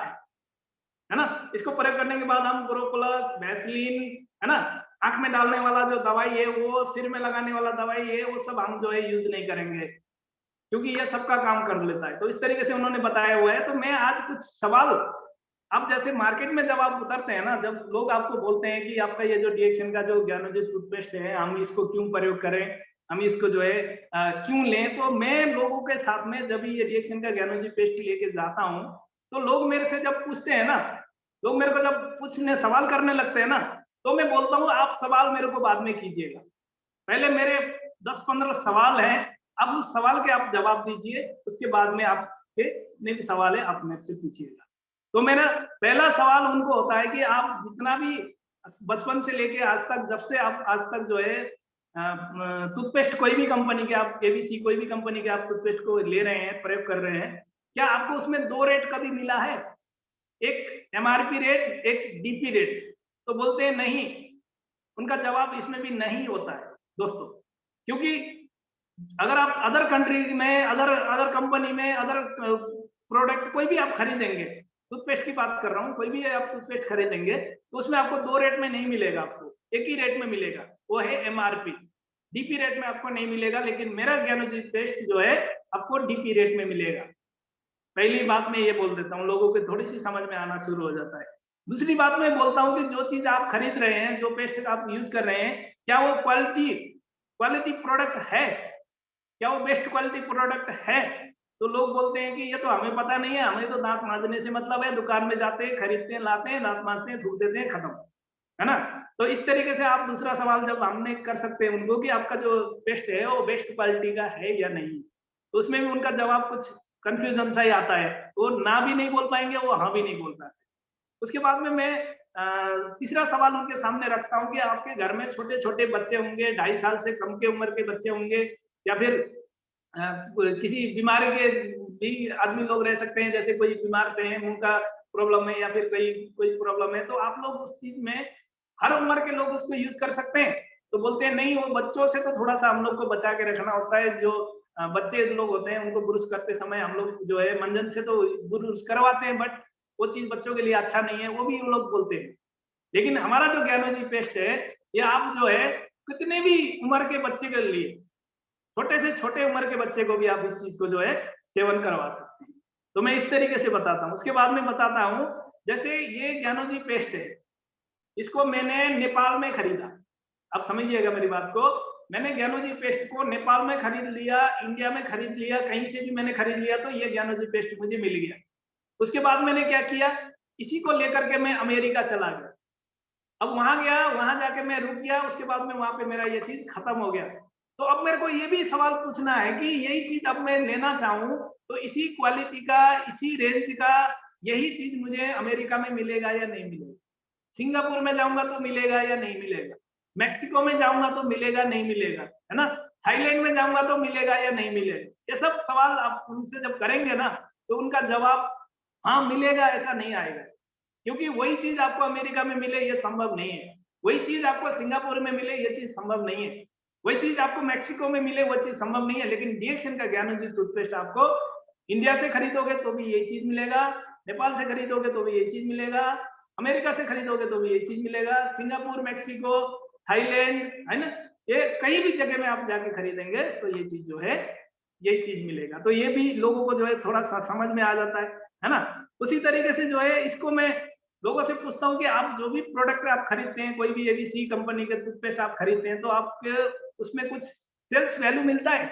है ना। इसको प्रयोग करने के बाद हम बोरोप्लस, वैसलीन, है ना, आंख में डालने वाला जो दवाई है, वो सिर में लगाने वाला दवाई है, वो सब हम जो है यूज नहीं करेंगे, क्योंकि ये सबका काम कर लेता है। तो इस तरीके से उन्होंने बताया हुआ है। तो मैं आज कुछ सवाल, आप जैसे मार्केट में जब आप उतरते हैं ना, जब लोग आपको बोलते हैं कि आपका ये जो डीएक्शन का जो ज्ञानोजी टूथपेस्ट है, हम इसको क्यों प्रयोग करें, हम इसको जो है क्यों लें, तो मैं लोगों के साथ में जब ये डीएक्शन का ज्ञानोजी पेस्ट लेके जाता हूँ, तो लोग मेरे से जब पूछते हैं ना, लोग मेरे को जब पूछने सवाल करने लगते हैं ना, तो मैं बोलता हूँ आप सवाल मेरे को बाद में कीजिएगा, पहले मेरे 10-15 सवाल हैं, अब उस सवाल के आप जवाब दीजिए, उसके बाद में आपके जितने भी सवाल है आप मेरे से पूछिएगा। तो मेरा पहला सवाल उनको होता है कि आप जितना भी बचपन से लेके आज तक, जब से आप आज तक जो है टूथपेस्ट कोई भी कंपनी के, आप एबीसी कोई भी कंपनी के आप टूथपेस्ट को ले रहे हैं, प्रयोग कर रहे हैं, क्या आपको उसमें 2 रेट कभी मिला है? एक एमआरपी रेट, एक डीपी रेट। तो बोलते हैं नहीं, उनका जवाब इसमें भी नहीं होता है दोस्तों, क्योंकि अगर आप अदर कंट्री में, अदर कंपनी में, अदर प्रोडक्ट कोई भी आप खरीदेंगे, टूथपेस्ट की बात कर रहा हूँ, कोई भी आप टूथपेस्ट खरीदेंगे तो उसमें आपको 2 रेट में नहीं मिलेगा, आपको एक ही रेट में मिलेगा, वो है एमआरपी। डीपी रेट में आपको नहीं मिलेगा, लेकिन मेरा ज्ञानोजी पेस्ट जो है आपको डीपी रेट में मिलेगा। पहली बात मैं ये बोल देता हूँ, लोगों को थोड़ी सी समझ में आना शुरू हो जाता है। दूसरी बात मैं बोलता हूँ कि जो चीज आप खरीद रहे हैं, जो पेस्ट आप यूज कर रहे हैं, क्या वो क्वालिटी प्रोडक्ट है, क्या वो बेस्ट क्वालिटी प्रोडक्ट है? तो लोग बोलते हैं कि ये तो हमें पता नहीं है, हमें तो दांत मांजने से मतलब है, दुकान में जाते हैं, खरीदते हैं, लाते हैं, दांत मांजते हैं, थूक देते हैं, खत्म, है ना। तो इस तरीके से आप दूसरा सवाल जब हमने कर सकते हैं उनको कि आपका जो पेस्ट है वो बेस्ट क्वालिटी का है या नहीं, तो उसमें भी उनका जवाब कुछ कंफ्यूजन सा ही आता है, वो ना भी नहीं बोल पाएंगे, वो हाँ भी नहीं बोल पाते। उसके बाद में मैं तीसरा सवाल उनके सामने रखता हूँ कि आपके घर में छोटे छोटे बच्चे होंगे, 2.5 साल से कम के उम्र के बच्चे होंगे, या फिर किसी बीमारी के भी आदमी लोग रह सकते हैं, जैसे कोई बीमार से है, मुंह का प्रॉब्लम है या फिर कोई प्रॉब्लम है, तो आप लोग उस चीज में हर उम्र के लोग उसको यूज कर सकते हैं। तो बोलते हैं नहीं, वो बच्चों से तो थोड़ा सा हम लोग को बचा के रखना होता है, जो बच्चे लोग होते हैं उनको ब्रुश करते समय हम लोग जो है मंजन से तो ब्रुश करवाते हैं, बट वो चीज बच्चों के लिए अच्छा नहीं है, वो भी वो लोग बोलते हैं। लेकिन हमारा जो ज्ञानोजी पेस्ट है, ये आप जो है कितने भी उम्र के बच्चे के लिए, छोटे से छोटे उम्र के बच्चे को भी आप इस चीज को जो है सेवन करवा सकते हैं। तो मैं इस तरीके से बताता हूँ। उसके बाद में बताता हूँ, जैसे ये ज्ञानोजी पेस्ट है, इसको मैंने नेपाल में खरीदा। आप समझिएगा मेरी बात को, मैंने ज्ञानोजी पेस्ट को नेपाल में खरीद लिया, इंडिया में खरीद लिया, कहीं से भी मैंने खरीद लिया, तो ये ज्ञानोजी पेस्ट मुझे मिल गया। उसके बाद मैंने क्या किया, इसी को लेकर के मैं अमेरिका चला गया। अब वहां गया, वहां जाके मैं रुक गया, उसके बाद में वहां पे मेरा ये चीज खत्म हो गया। तो अब मेरे को ये भी सवाल पूछना है कि यही चीज अब मैं लेना चाहूँ, तो इसी क्वालिटी का, इसी रेंज का यही चीज मुझे अमेरिका में मिलेगा या नहीं मिलेगा? सिंगापुर में जाऊंगा तो मिलेगा या नहीं मिलेगा? मैक्सिको में जाऊंगा तो मिलेगा नहीं मिलेगा, है ना? थाईलैंड में जाऊंगा तो मिलेगा या नहीं मिलेगा? ये सब सवाल आप उनसे जब करेंगे ना, तो उनका जवाब हाँ मिलेगा, ऐसा नहीं आएगा, क्योंकि वही चीज आपको अमेरिका में मिले ये संभव नहीं है, वही चीज आपको सिंगापुर में मिले ये चीज संभव नहीं है, वही चीज आपको मैक्सिको में मिले वो चीज संभव नहीं है। लेकिन डीएक्सएन का ज्ञानोजी टूथपेस्ट आपको इंडिया से खरीदोगे तो भी यही चीज मिलेगा, नेपाल से खरीदोगे तो भी यही चीज मिलेगा, अमेरिका से खरीदोगे तो भी यही चीज मिलेगा, सिंगापुर, मैक्सिको, थाईलैंड, है ना, ये कहीं भी जगह में आप जाके खरीदेंगे तो ये चीज जो है यही चीज मिलेगा। तो ये भी लोगों को जो है थोड़ा सा समझ में आ जाता है ना। उसी तरीके से जो है इसको मैं लोगों से पूछता हूँ कि आप जो भी प्रोडक्ट आप खरीदते हैं, कोई भी एबीसी कंपनी के टूथपेस्ट आप खरीदते हैं, तो आपके उसमें कुछ सेल्स वैल्यू मिलता है?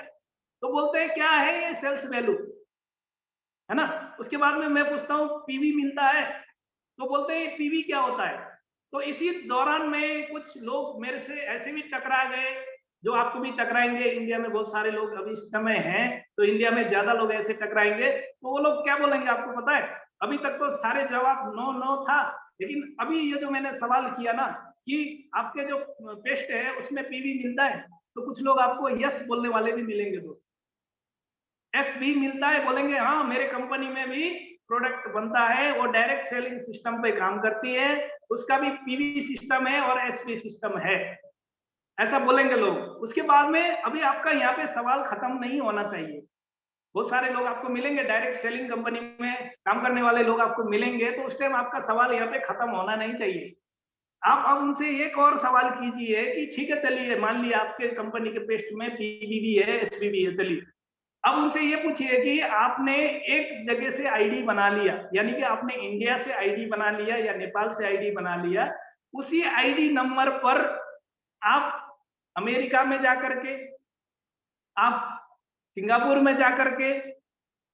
तो बोलते हैं क्या है ये सेल्स वैल्यू, है ना। उसके बाद में मैं पूछता हूँ पीवी मिलता है, तो बोलते हैं पीवी क्या होता है। तो इसी दौरान में कुछ लोग मेरे से ऐसे भी टकरा गए, जो आपको भी टकराएंगे, इंडिया में बहुत सारे लोग अभी इस समय हैं, तो इंडिया में ज्यादा लोग ऐसे टकराएंगे। तो वो लोग क्या बोलेंगे आपको पता है? अभी तक तो सारे जवाब नो नो था, लेकिन अभी ये जो मैंने सवाल किया ना कि आपके जो पेस्ट है उसमें पीवी मिलता है, तो कुछ लोग आपको यस बोलने वाले भी मिलेंगे दोस्त। एस भी मिलता है, बोलेंगे हाँ मेरे कंपनी में भी प्रोडक्ट बनता है, वो डायरेक्ट सेलिंग सिस्टम पे काम करती है, उसका भी पीवी सिस्टम है और एसपी सिस्टम है, ऐसा बोलेंगे लोग। उसके बाद में अभी आपका यहाँ पे सवाल खत्म नहीं होना चाहिए। बहुत सारे लोग आपको मिलेंगे, डायरेक्ट सेलिंग कंपनी में काम करने वाले लोग आपको मिलेंगे, तो उस टाइम आपका सवाल यहाँ पे खत्म होना नहीं चाहिए। आप अब उनसे एक और सवाल कीजिए कि ठीक है चलिए, मान लिया आपके कंपनी के पेस्ट में पीवी भी है, एसपी भी है, चलिए अब उनसे ये पूछिए कि आपने एक जगह से आईडी बना लिया, यानी कि आपने इंडिया से आईडी बना लिया या नेपाल से आईडी बना लिया, उसी आईडी नंबर पर आप अमेरिका में जाकर के, आप सिंगापुर में जाकर के,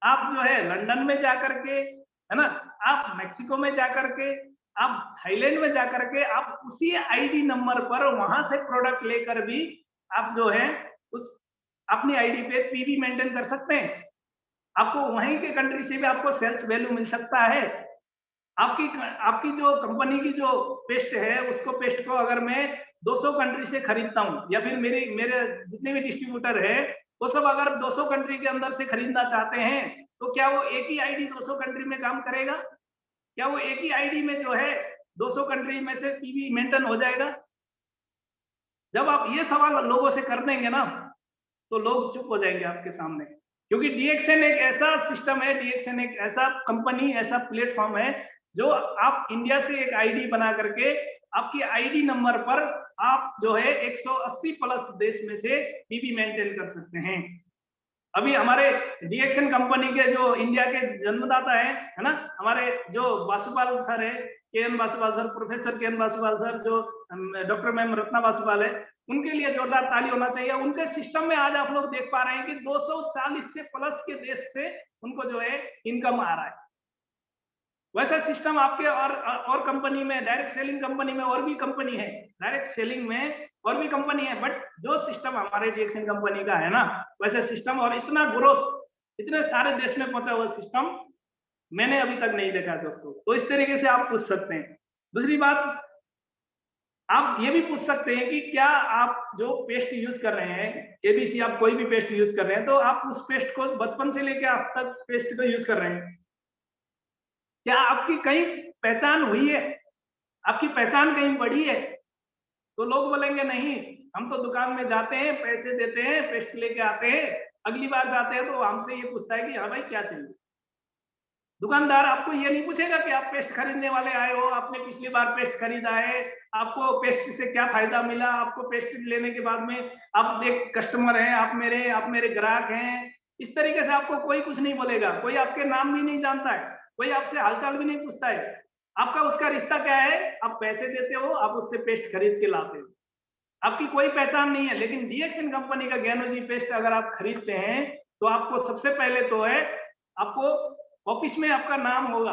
आप जो है लंदन में जाकर के, है ना, आप मेक्सिको में जाकर के, आप थाईलैंड में जाकर के, आप उसी आईडी नंबर पर वहां से प्रोडक्ट लेकर भी आप जो है उस अपनी आईडी पे पीवी मेंटेन कर सकते हैं। आपको वहीं के कंट्री से भी आपको सेल्स वैल्यू मिल सकता है। आपकी आपकी जो कंपनी की जो पेस्ट है, उसको पेस्ट को अगर मैं 200 कंट्री से खरीदता हूँ, या फिर मेरे जितने भी डिस्ट्रीब्यूटर है वो सब अगर 200 कंट्री के अंदर से खरीदना चाहते हैं, तो क्या वो एक ही आईडी 200 कंट्री में काम करेगा? क्या वो एक ही आईडी में जो है 200 कंट्री में से पीवी मेंटेन हो जाएगा? जब आप ये सवाल लोगों से कर देंगे ना, तो लोग चुप हो जाएंगे आपके सामने, क्योंकि डीएक्सएन एक ऐसा सिस्टम है, डीएक्सएन एक ऐसा कंपनी, ऐसा प्लेटफॉर्म है जो आप इंडिया से एक आईडी बना करके आपकी आईडी नंबर पर आप जो है 180 प्लस देश में से पीवी मेंटेन कर सकते हैं। अभी हमारे डीएक्सएन कंपनी के जो इंडिया के जन्मदाता है ना, हमारे जो वासुपाल सर है, K N. Vasupal sir, professor K N. Vasupal sir, जो डॉक्टर मैम रत्ना वासुपाल है, उनके लिए जोरदार ताली होना चाहिए। उनके सिस्टम में आज आप लोग देख पा रहे हैं कि 240 से प्लस के देश से उनको जो है इनकम आ रहा है। वैसा सिस्टम आपके और कंपनी में, डायरेक्ट सेलिंग कंपनी में और भी कंपनी है, डायरेक्ट सेलिंग में और भी कंपनी है, बट जो सिस्टम हमारे डीएक्सएन कंपनी का है ना, वैसा सिस्टम और इतना ग्रोथ, इतने सारे देश में पहुंचा हुआ सिस्टम मैंने अभी तक नहीं देखा दोस्तों। तो इस तरीके से आप पूछ सकते हैं। दूसरी बात, आप ये भी पूछ सकते हैं कि क्या आप जो पेस्ट यूज कर रहे हैं, एबीसी आप कोई भी पेस्ट यूज कर रहे हैं, तो आप उस पेस्ट को बचपन से लेकर आज तक पेस्ट को यूज कर रहे हैं, क्या आपकी कहीं पहचान हुई है, आपकी पहचान कहीं बढ़ी है? तो लोग बोलेंगे नहीं, हम तो दुकान में जाते हैं, पैसे देते हैं, पेस्ट लेके आते हैं, अगली बार जाते हैं तो हमसे ये पूछता है कि हाँ भाई क्या चाहिए। दुकानदार आपको ये नहीं पूछेगा कि आप पेस्ट खरीदने वाले आए हो, आपने पिछली बार पेस्ट खरीदा है, आपको पेस्ट से क्या फायदा मिला, आपको पेस्ट लेने के बाद में आप एक कस्टमर हैं, आप मेरे ग्राहक हैं, इस तरीके से आपको कोई कुछ नहीं बोलेगा। कोई आपके नाम भी नहीं जानता है, कोई आपसे हालचाल भी नहीं पूछता है। आपका उसका रिश्ता क्या है? आप पैसे देते हो, आप उससे पेस्ट खरीद के लाते हो, आपकी कोई पहचान नहीं है। लेकिन डीएक्सएन कंपनी का ज्ञानोजी पेस्ट अगर आप खरीदते हैं, तो आपको सबसे पहले तो है, आपको ऑफिस में आपका नाम होगा,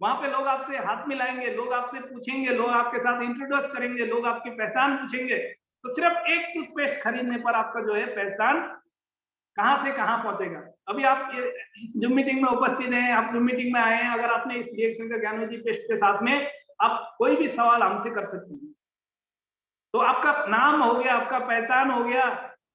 वहां पे लोग आपसे हाथ मिलाएंगे, लोग आपसे पूछेंगे, लोग आपके साथ इंट्रोड्यूस करेंगे, लोग आपकी पहचान पूछेंगे। तो सिर्फ एक टूथपेस्ट खरीदने पर आपका जो है पहचान कहां से कहां पहुंचेगा। अभी आप जूम मीटिंग में उपस्थित हैं, आप जूम मीटिंग में आए हैं, अगर आपने इस डीएक्सएन का ज्ञानोजी पेस्ट के साथ में आप कोई भी सवाल हमसे कर सकते हैं, तो आपका नाम हो गया, आपका पहचान हो गया,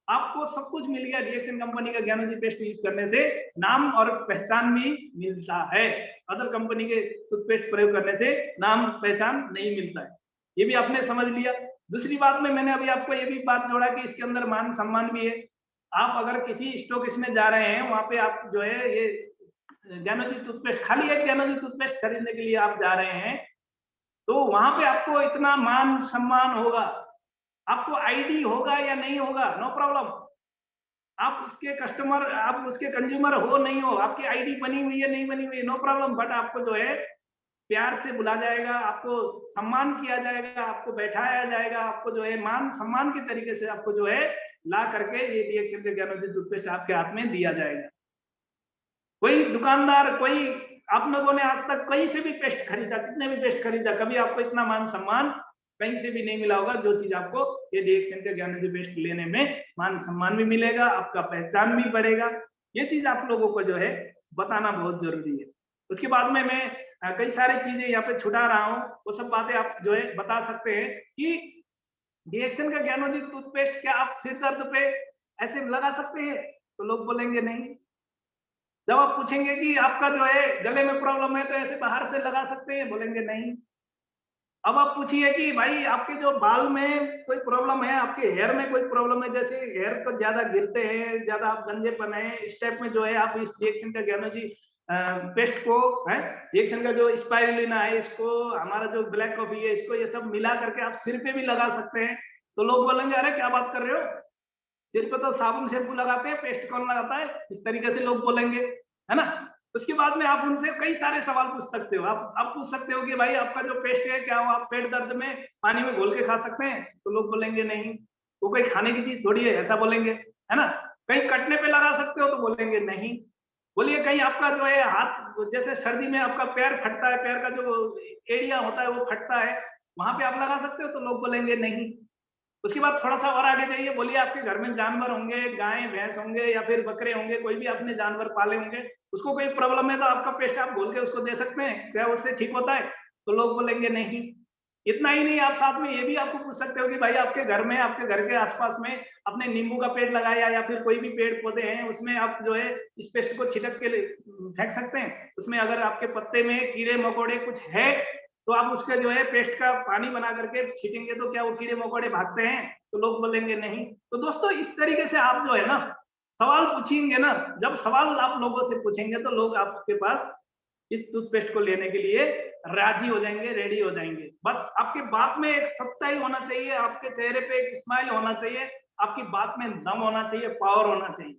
आपको सब कुछ मिल गया। रिएक्शन कंपनी का ज्ञानोजी पेस्ट यूज करने से नाम और पहचान भी मिलता है। अदर कंपनी के टूथपेस्ट प्रयोग करने से नाम पहचान नहीं मिलता है। ये भी आपने समझ लिया। दूसरी बात में मैंने अभी आपको ये भी बात जोड़ा कि इसके अंदर मान सम्मान भी है। आप अगर किसी स्टोकिस्ट में जा रहे हैं, वहां पे आप जो है ये ज्ञानोजी टूथपेस्ट, खाली एक ज्ञानोजी टूथपेस्ट खरीदने के लिए आप जा रहे हैं, तो वहां पे आपको इतना मान सम्मान होगा। आपको आईडी होगा या नहीं होगा, नो प्रॉब्लम। आप उसके कस्टमर, आप उसके कंज्यूमर हो नहीं हो, आपकी आईडी बनी हुई है नहीं बनी हुई है, नो प्रॉब्लम। बट आपको जो है प्यार से बुला जाएगा, आपको सम्मान किया जाएगा, आपको बैठाया जाएगा, आपको जो है मान सम्मान के तरीके से आपको जो है ला करके ये रिएक्शन के ज्ञानोजी टूथपेस्ट आपके हाथ में दिया जाएगा। कोई दुकानदार, कोई आप लोगों ने आज तक कहीं से भी पेस्ट खरीदा, कितने भी पेस्ट खरीदा, कभी आपको इतना मान सम्मान कहीं से भी नहीं मिला होगा जो चीज आपको ये रिएक्शन के ज्ञानोजी पेस्ट लेने में मान सम्मान भी मिलेगा, आपका पहचान भी बढ़ेगा। ये चीज आप लोगों को जो है बताना बहुत जरूरी है। उसके बाद में मैं कई सारी चीजें यहाँ पे छुटा रहा हूँ, वो सब बातें आप जो है बता सकते हैं कि रिएक्शन का ज्ञानोजी टूथपेस्ट क्या आप सिर दर्द पे ऐसे लगा सकते हैं? तो लोग बोलेंगे नहीं। जब आप पूछेंगे कि आपका जो है गले में प्रॉब्लम है तो ऐसे बाहर से लगा सकते हैं? बोलेंगे नहीं। अब आप पूछिए कि भाई आपके जो बाल में कोई प्रॉब्लम है, आपके हेयर में कोई प्रॉब्लम है, जैसे हेयर को ज्यादा गिरते हैं, ज्यादा आप गंजेपन है, इस टाइप में जो है आप इस रिएक्शन का ज्ञानोजी पेस्ट को है, रिएक्शन का जो स्पाइरुलिना है, इसको हमारा जो ब्लैक कॉफी है, इसको ये सब मिला करके आप सिर पे भी लगा सकते हैं। तो लोग बोलेंगे अरे क्या बात कर रहे हो, सिर पे तो साबुन शैम्पू लगाते हैं, पेस्ट कौन लगाता है? इस तरीके से लोग बोलेंगे, है ना। उसके बाद में आप उनसे कई सारे सवाल पूछ सकते हो। आप पूछ सकते हो कि भाई आपका जो पेस्ट है क्या वो आप पेट दर्द में पानी में घोल के खा सकते हैं? तो लोग बोलेंगे नहीं, वो कोई खाने की चीज थोड़ी है, ऐसा बोलेंगे, है ना। कहीं कटने पे लगा सकते हो? तो बोलेंगे नहीं। बोलिए कहीं आपका जो है हाथ, जैसे सर्दी में आपका पैर फटता है, पैर का जो एरिया होता है वो फटता है, वहां पे आप लगा सकते हो? तो लोग बोलेंगे नहीं। उसके बाद थोड़ा सा और आगे जाइए, बोलिए आपके घर में जानवर होंगे, गाय भैंस होंगे या फिर बकरे होंगे, कोई भी आपने जानवर पाले होंगे, उसको कोई प्रॉब्लम है तो आपका पेस्ट आप घोल के उसको दे सकते हैं, क्या उससे ठीक होता है? तो लोग बोलेंगे नहीं। इतना ही नहीं, आप साथ में ये भी आपको पूछ सकते हो कि भाई आपके घर में, आपके घर के आसपास में आपने नींबू का पेड़ लगाया या फिर कोई भी पेड़ पौधे हैं, उसमें आप जो है इस पेस्ट को छिटक के फेंक सकते हैं। उसमें अगर आपके पत्ते में कीड़े मकोड़े कुछ है तो आप उसके जो है पेस्ट का पानी बना करके छीटेंगे तो क्या वो कीड़े मकोड़े भागते हैं? तो लोग बोलेंगे नहीं। तो दोस्तों इस तरीके से आप जो है ना सवाल पूछेंगे ना, जब सवाल आप लोगों से पूछेंगे तो लोग आपके पास इस टूथपेस्ट को लेने के लिए राजी हो जाएंगे, रेडी हो जाएंगे। बस आपकी बात में एक सच्चाई होना चाहिए, आपके चेहरे पे एक स्माइल होना चाहिए, आपकी बात में दम होना चाहिए, पावर होना चाहिए।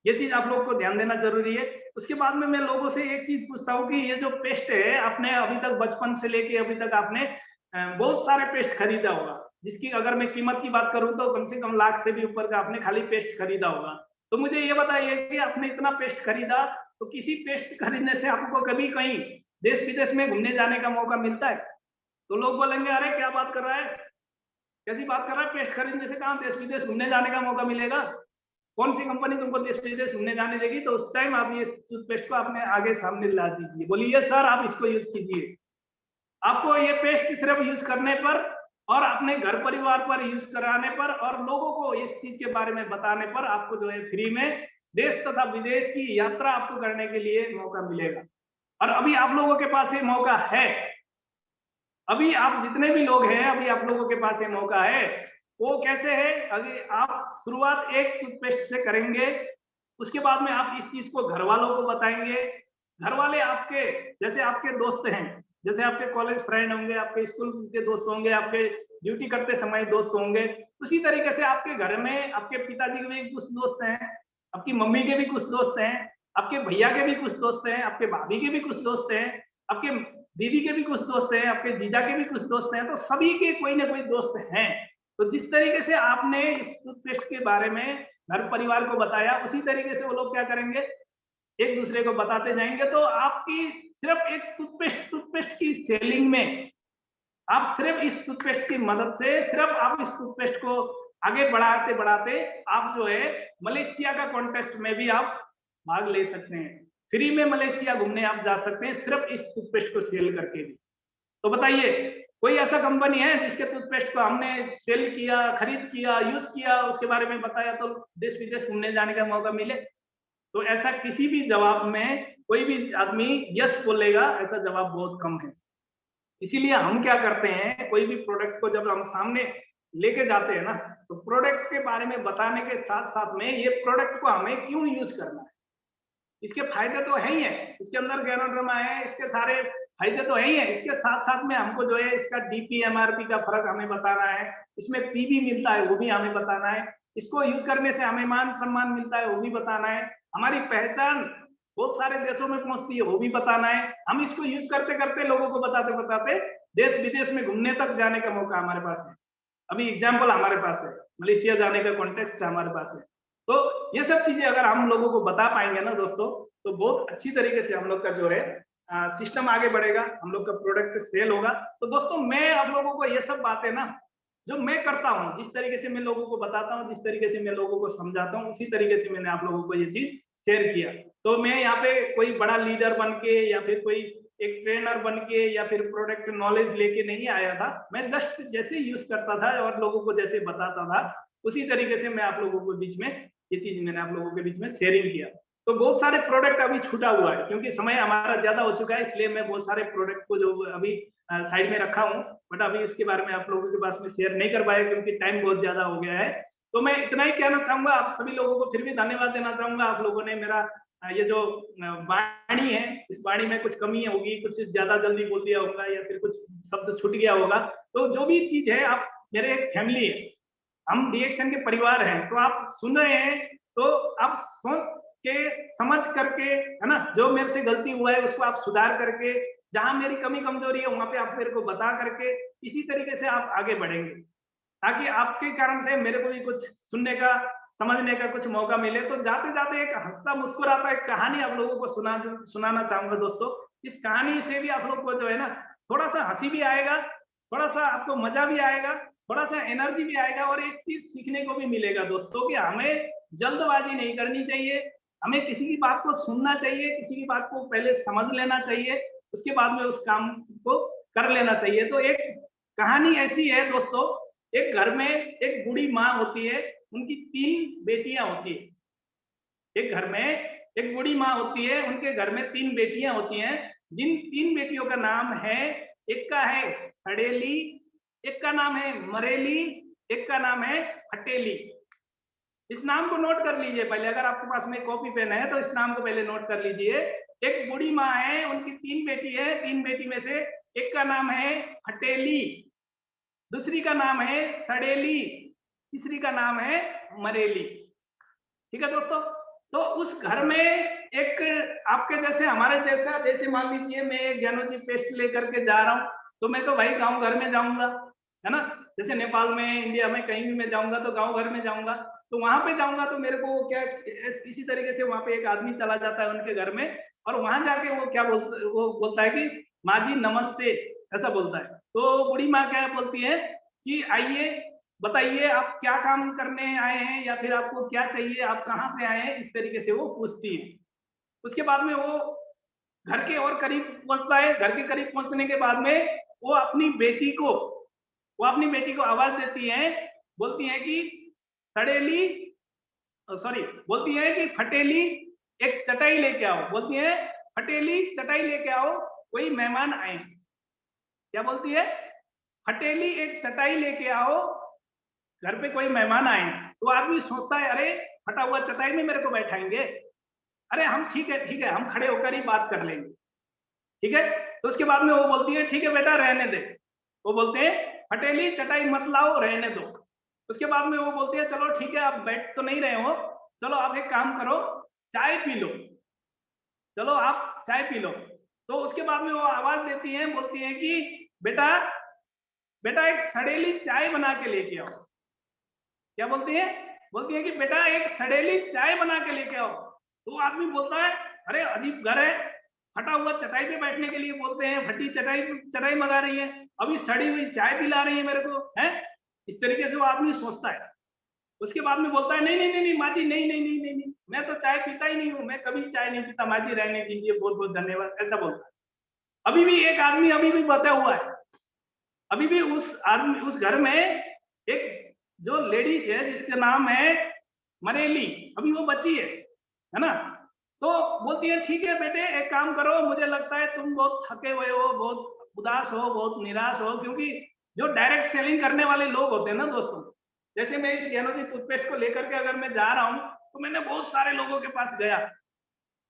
ये चीज आप लोग को ध्यान देना जरूरी है। उसके बाद में मैं लोगों से एक चीज पूछता हूँ कि ये जो पेस्ट है, आपने अभी तक बचपन से लेके अभी तक आपने बहुत सारे पेस्ट खरीदा होगा, जिसकी अगर मैं कीमत की बात करूं तो कम से कम लाख से भी ऊपर का आपने खाली पेस्ट खरीदा होगा। तो मुझे ये बताइए कि आपने इतना पेस्ट खरीदा, तो किसी पेस्ट खरीदने से आपको कभी कहीं देश विदेश में घूमने जाने का मौका मिलता है? तो लोग बोलेंगे अरे क्या बात कर रहा है, कैसी बात कर रहा है, पेस्ट खरीदने से कहाँ देश विदेश घूमने जाने का मौका मिलेगा? कौन सी कंपनी तुमको देश विदेश घूमने जाने देगी? तो उस टाइम आप ये टूथपेस्ट को अपने आगे सामने ला दीजिए, बोलिए सर आप इसको यूज कीजिए। आपको ये पेस्ट सिर्फ यूज करने पर और अपने घर परिवार पर यूज कराने पर और लोगों को इस चीज के बारे में बताने पर आपको जो है फ्री में देश तथा विदेश की यात्रा आपको करने के लिए मौका मिलेगा। और अभी आप लोगों के पास ये मौका है, अभी आप जितने भी लोग हैं, अभी आप लोगों के पास ये मौका है। वो कैसे है? अगर आप शुरुआत एक टूथपेस्ट से करेंगे, उसके बाद में आप इस चीज को घर वालों को बताएंगे। घर वाले आपके जैसे आपके दोस्त हैं, जैसे आपके कॉलेज फ्रेंड होंगे, आपके स्कूल के दोस्त होंगे, आपके ड्यूटी करते समय दोस्त होंगे, उसी तरीके से आपके घर में आपके पिताजी के भी कुछ दोस्त हैं, आपकी मम्मी के भी कुछ दोस्त हैं, आपके भैया के भी कुछ दोस्त हैं, आपके भाभी के भी कुछ दोस्त हैं, आपके दीदी के भी कुछ दोस्त हैं, आपके जीजा के भी कुछ दोस्त हैं। तो सभी के कोई ना कोई दोस्त हैं। तो जिस तरीके से आपने इस टूथपेस्ट के बारे में घर परिवार को बताया, उसी तरीके से वो लोग क्या करेंगे, एक दूसरे को बताते जाएंगे। तो आपकी सिर्फ एक टूथपेस्ट की सेलिंग में, आप सिर्फ इस टूथपेस्ट की मदद से, सिर्फ आप इस टूथपेस्ट को आगे बढ़ाते बढ़ाते आप जो है मलेशिया का कॉन्टेस्ट में भी आप भाग ले सकते हैं। फ्री में मलेशिया घूमने आप जा सकते हैं सिर्फ इस टूथपेस्ट को सेल करके भी। तो बताइए कोई ऐसा कंपनी है जिसके टूथपेस्ट को हमने सेल किया, खरीद किया, यूज किया, उसके बारे में बताया तो देश विदेश घूमने जाने का मौका मिले? तो ऐसा किसी भी जवाब में कोई भी आदमी यस बोलेगा, ऐसा जवाब बहुत कम है। इसीलिए हम क्या करते हैं, कोई भी प्रोडक्ट को जब हम सामने लेके जाते हैं ना, तो प्रोडक्ट के बारे में बताने के साथ साथ में ये प्रोडक्ट को हमें क्यों यूज करना है, इसके फायदे तो है ही है, इसके अंदर गैनोडर्मा है, इसके सारे फायदे तो है ही है, इसके साथ साथ में हमको जो है इसका डीपी एमआरपी का फर्क हमें बताना है, इसमें पीवी मिलता है वो भी हमें बताना है, इसको यूज करने से हमें मान सम्मान मिलता है वो भी बताना है, हमारी पहचान बहुत सारे देशों में पहुंचती है वो भी बताना है। हम इसको यूज करते करते लोगों को बताते बताते देश विदेश में घूमने तक जाने का मौका हमारे पास है। अभी एग्जाम्पल हमारे पास है, मलेशिया जाने का कॉन्टेक्स्ट हमारे पास है। तो ये सब चीजें अगर हम लोगों को बता पाएंगे ना दोस्तों, तो बहुत अच्छी तरीके से हम लोग का जो है सिस्टम आगे बढ़ेगा, हम लोग का प्रोडक्ट सेल होगा। तो दोस्तों मैं आप लोगों को ये सब बातें ना जो मैं करता हूँ, जिस तरीके से मैं लोगों को बताता हूँ, जिस तरीके से मैं लोगों को समझाता हूँ, उसी तरीके से मैंने आप लोगों को ये चीज शेयर किया। तो मैं यहाँ पे कोई बड़ा लीडर बन के या फिर कोई एक ट्रेनर बन के या फिर प्रोडक्ट नॉलेज लेके नहीं आया था, मैं जस्ट जैसे यूज करता था और लोगों को जैसे बताता था उसी तरीके से मैं आप लोगों के बीच में ये चीज मैंने आप लोगों के बीच में शेयरिंग किया। तो बहुत सारे प्रोडक्ट अभी छूटा हुआ है क्योंकि समय हमारा ज्यादा हो चुका है, इसलिए मैं बहुत सारे प्रोडक्ट को जो अभी साइड में रखा हूँ, बट अभी इसके बारे में आप लोगों के पास में शेयर नहीं कर पाया क्योंकि टाइम बहुत ज्यादा हो गया है। तो मैं इतना ही कहना चाहूंगा, आप सभी लोगों को फिर भी धन्यवाद देना चाहूंगा। आप लोगों ने मेरा ये जो वाणी है, इस वाणी में कुछ कमी होगी, कुछ ज्यादा जल्दी बोल दिया होगा या फिर कुछ शब्द छूट गया होगा, तो जो भी चीज है, आप मेरे एक फैमिली है, हम डीएक्शन के परिवार हैं, तो आप सुन रहे हैं तो आप सोच के समझ करके, है ना, जो मेरे से गलती हुआ है उसको आप सुधार करके, जहां मेरी कमी कमजोरी है वहां पे आप मेरे को बता करके इसी तरीके से आप आगे बढ़ेंगे, ताकि आपके कारण से मेरे को भी कुछ सुनने का, समझने का कुछ मौका मिले। तो जाते जाते एक हंसता मुस्कुराता एक कहानी आप लोगों को सुनाना चाहूंगा दोस्तों। इस कहानी से भी आप लोग को जो है ना थोड़ा सा हंसी भी आएगा, थोड़ा सा आपको मजा भी आएगा, थोड़ा सा एनर्जी भी आएगा और एक चीज सीखने को भी मिलेगा दोस्तों कि हमें जल्दबाजी नहीं करनी चाहिए, हमें किसी की बात को सुनना चाहिए, किसी की बात को पहले समझ लेना चाहिए, उसके बाद में उस काम को कर लेना चाहिए। तो एक कहानी ऐसी है दोस्तों, एक घर में एक बूढ़ी माँ होती है, उनकी 3 बेटियां होती है। एक घर में एक बूढ़ी माँ होती है, उनके घर में 3 बेटियां होती हैं, जिन 3 बेटियों का नाम है, एक का है सड़ेली, एक का नाम है मरेली, एक का नाम है फटेली। इस नाम को नोट कर लीजिए पहले, अगर आपके पास में कॉपी पेन है तो इस नाम को पहले नोट कर लीजिए। एक बूढ़ी माँ है, उनकी 3 बेटी है, 3 बेटी में से एक का नाम है फटेली, दूसरी का नाम है सड़ेली, तीसरी का नाम है मरेली। ठीक है दोस्तों, तो उस घर में एक आपके जैसे हमारे जैसा, जैसे मान लीजिए मैं ज्ञानोजी पेस्ट लेकर के जा रहा हूँ, तो मैं तो भाई गांव घर में जाऊंगा, है ना, जैसे नेपाल में, इंडिया में कहीं भी मैं जाऊंगा तो गांव घर में जाऊंगा, तो वहां पे जाऊंगा तो मेरे को क्या इसी तरीके से वहां पे एक आदमी चला जाता है उनके घर में, और वहां जाके वो क्या बोलता है कि माँ जी नमस्ते, ऐसा बोलता है। तो बूढ़ी माँ क्या बोलती है कि आइए बताइए आप क्या काम करने आए हैं या फिर आपको क्या चाहिए, आप कहाँ से आए हैं, इस तरीके से वो पूछती है। उसके बाद में वो घर के और करीब पहुंचता है, घर के करीब पहुंचने के बाद में वो अपनी बेटी को आवाज देती है, बोलती है कि सड़ेली, सॉरी, बोलती है कि फटेली एक चटाई लेके आओ, बोलती है फटेली चटाई लेके आओ, कोई मेहमान आए। क्या बोलती है? फटेली एक चटाई लेके आओ, घर पे कोई मेहमान आए। तो आदमी सोचता है अरे फटा हुआ चटाई में मेरे को बैठाएंगे, अरे हम ठीक है हम खड़े होकर ही बात कर लेंगे, ठीक है। तो उसके बाद में वो बोलती है ठीक है बेटा रहने दे, वो बोलते हैं फटेली चटाई मत लाओ रहने दो। उसके बाद में वो बोलती है चलो ठीक है आप बैठ तो नहीं रहे हो, चलो आप एक काम करो चाय पी लो, चलो आप चाय पी लो। तो उसके बाद में वो आवाज देती है, बोलती है कि बेटा बेटा एक सड़ेली चाय बना के लेके आओ। क्या बोलती है? बोलती है कि बेटा एक सड़ेली चाय बना के लेके आओ। तो आदमी बोलता है अरे अजीब घर है, फटा हुआ चटाई पे बैठने के लिए बोलते हैं, फटी चटाई मंगा रही है, अभी सड़ी हुई चाय पिला रही है मेरे को, है इस तरीके से वो आदमी सोचता है। उसके बाद में बोलता है नहीं नहीं नहीं नहीं माँ जी, नहीं नहीं नहीं नहीं नहीं, मैं तो चाय पीता ही नहीं हूँ, मैं कभी चाय नहीं पीता, माँ जी रहने दीजिए, बहुत बहुत धन्यवाद, ऐसा बोलता है। अभी भी एक आदमी अभी भी बचा हुआ है, अभी भी उस घर में एक जो लेडीज है जिसका नाम है मरेली, अभी वो बची है ना? तो बोलती है ठीक है बेटे, एक काम करो, मुझे लगता है तुम बहुत थके हुए हो, बहुत उदास हो, बहुत निराश हो, क्योंकि जो डायरेक्ट सेलिंग करने वाले लोग होते हैं ना दोस्तों, जैसे मैं इस ज्ञानोजी टूथपेस्ट को लेकर के अगर मैं जा रहा हूँ, तो मैंने बहुत सारे लोगों के पास गया,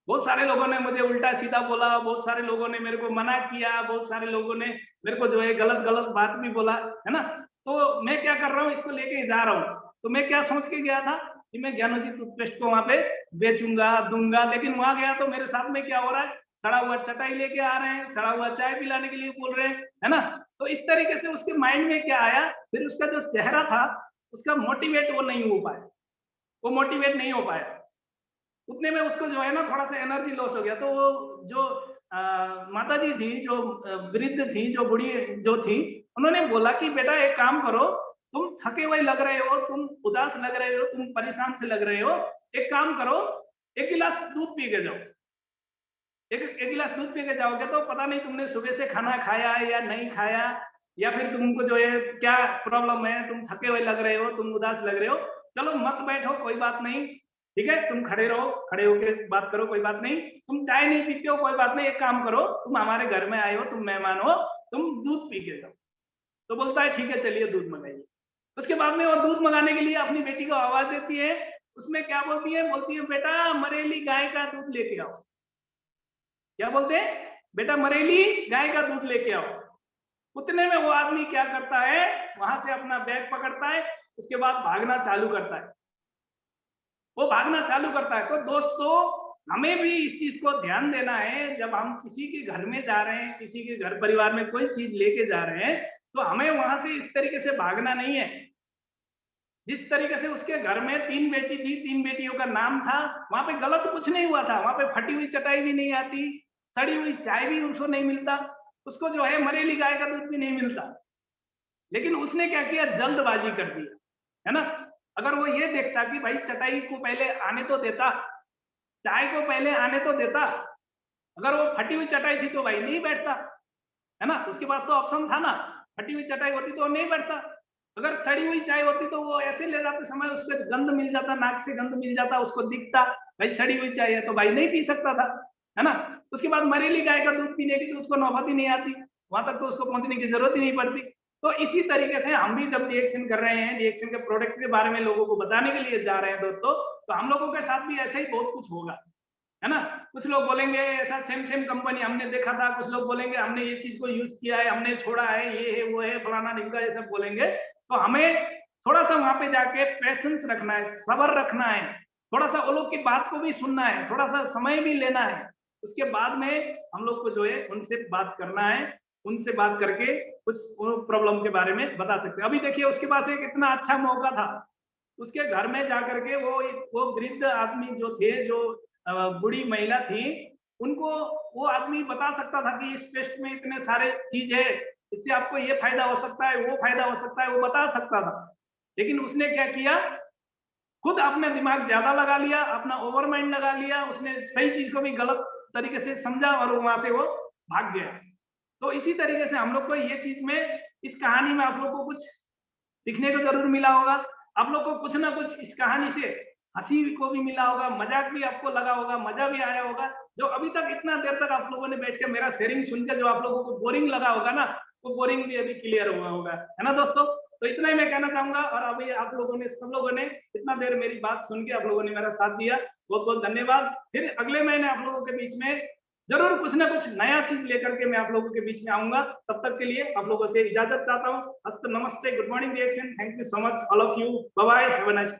बहुत सारे लोगों ने मुझे उल्टा सीधा बोला, बहुत सारे लोगों ने मेरे को मना किया, बहुत सारे लोगों ने मेरे को जो है गलत गलत बात भी बोला, है ना? तो मैं क्या कर रहा हूँ, इसको लेके जा रहा हूँ, तो मैं क्या सोच के गया था कि मैं ज्ञानोजी टूथपेस्ट को वहां पे बेचूंगा, दूंगा, लेकिन वहां गया तो मेरे साथ में क्या हो रहा है, सड़ा हुआ चटाई लेके आ रहे हैं, सड़ा हुआ चाय पिलाने के लिए बोल रहे हैं, है ना? तो इस तरीके से उसके माइंड में क्या आया, फिर उसका जो चेहरा था उसका मोटिवेट वो नहीं हो पाया, वो मोटिवेट नहीं हो पाया, उतने में उसको जो है ना थोड़ा सा एनर्जी लॉस हो गया। तो वो जो माता जी थी, जो वृद्ध थी, जो बूढ़ी जो थी, उन्होंने बोला कि बेटा एक काम करो, तुम थके हुए लग रहे हो, तुम उदास लग रहे हो, तुम परेशान से लग रहे हो, एक काम करो, एक गिलास दूध पी के जाओ। एक गिलास दूध पी के जाओगे तो पता नहीं तुमने सुबह से खाना खाया है या नहीं खाया, या फिर तुमको जो है क्या प्रॉब्लम है, तुम थके हुए लग रहे हो, तुम उदास लग रहे हो, चलो मत बैठो, कोई बात नहीं, ठीक है, तुम खड़े रहो, खड़े होकर बात करो, कोई बात नहीं, तुम चाय नहीं पीते हो, कोई बात नहीं, एक काम करो, तुम हमारे घर में आए हो, तुम मेहमान हो, तुम दूध पी के जाओ। तो बोलता है ठीक है, चलिए दूध मंगाइए। उसके बाद में वो दूध मंगाने के लिए अपनी बेटी को आवाज देती है, उसमें क्या बोलती है, बोलती है बेटा मरेली गाय का दूध लेके आओ। क्या बोलते हैं, बेटा मरेली गाय का दूध लेके आओ। उतने में वो आदमी क्या करता है, वहां से अपना बैग पकड़ता है, उसके बाद भागना चालू करता है, वो भागना चालू करता है। तो दोस्तों हमें भी इस चीज को ध्यान देना है, जब हम किसी के घर में जा रहे हैं, किसी के घर परिवार में कोई चीज लेके जा रहे हैं, तो हमें वहां से इस तरीके से भागना नहीं है। जिस तरीके से उसके घर में 3 बेटी थी, 3 बेटियों का नाम था, वहां पे गलत कुछ नहीं हुआ था, वहां पे फटी हुई चटाई भी नहीं आती, सड़ी हुई चाय भी उसको नहीं मिलता, उसको जो है मरेली गाय का दूध भी नहीं मिलता, लेकिन उसने क्या किया, जल्दबाजी कर दी, है ना? अगर वो ये देखता कि भाई चटाई को पहले आने तो देता, चाय को पहले आने तो देता, अगर वो फटी हुई चटाई थी तो भाई नहीं बैठता, है ना? उसके पास तो ऑप्शन था ना, फटी हुई चटाई होती तो वो नहीं बैठता, अगर सड़ी हुई चाय होती तो वो ऐसे ले जाते समय उसको गंध मिल जाता, नाक से गंध मिल जाता, उसको दिखता भाई सड़ी हुई चाय है, तो भाई नहीं पी सकता था, है ना? उसके बाद मरेली गाय का दूध पीने की तो उसको नौबत ही नहीं आती, वहां तक तो उसको पहुंचने की जरूरत ही नहीं पड़ती। तो इसी तरीके से हम भी जब रिएक्शन कर रहे हैं, रिएक्शन के प्रोडक्ट के बारे में लोगों को बताने के लिए जा रहे हैं दोस्तों, तो हम लोगों के साथ भी ऐसा ही बहुत कुछ होगा, है ना? कुछ लोग बोलेंगे ऐसा सेम सेम कंपनी हमने देखा था, कुछ लोग बोलेंगे हमने ये चीज को यूज किया है, हमने छोड़ा है, ये है वो है फलाना ढिमका, ये सब बोलेंगे। तो हमें थोड़ा सा वहां पे जाके पेशेंस रखना है, सब्र रखना है, थोड़ा सा वो लोग की बात को भी सुनना है, थोड़ा सा समय भी लेना है, उसके बाद में हम लोग को जो है उनसे बात करना है, उनसे बात करके कुछ प्रॉब्लम के बारे में बता सकते हैं। अभी देखिए उसके पास एक इतना अच्छा मौका था, उसके घर में जाकर के वो वृद्ध आदमी जो थे, जो बूढ़ी महिला थी, उनको वो आदमी बता सकता था कि इस पेस्ट में इतने सारे चीज है, इससे आपको ये फायदा हो सकता है, वो फायदा हो सकता है, वो बता सकता था, लेकिन उसने क्या किया, खुद अपने दिमाग ज्यादा लगा लिया, अपना ओवर माइंड लगा लिया, उसने सही चीज को भी गलत तरीके से समझा और वहां से वो भाग गया। तो इसी तरीके से हम लोग को ये चीज में, इस कहानी में आप लोग को कुछ सीखने को जरूर मिला होगा, आप लोग को कुछ ना कुछ इस कहानी से हंसी को भी मिला होगा, मजाक भी आपको लगा होगा, मजा भी आया होगा। जो अभी तक इतना देर तक आप लोगों ने बैठ के मेरा शेयरिंग सुनकर जो आप लोगों को बोरिंग लगा होगा ना, वो बोरिंग भी अभी क्लियर हुआ होगा, है ना दोस्तों? तो इतना ही मैं कहना चाहूंगा, और अभी आप लोगों ने, सब लोगों ने इतना देर मेरी बात सुन के आप लोगों ने मेरा साथ दिया, बहुत बहुत धन्यवाद। फिर अगले महीने आप लोगों के बीच में जरूर कुछ ना कुछ नया चीज लेकर के मैं आप लोगों के बीच में आऊंगा। तब तक के लिए आप लोगों से इजाजत चाहता हूँ। अस्त नमस्ते, good morning reaction, thank you so much all of you, bye bye, have a nice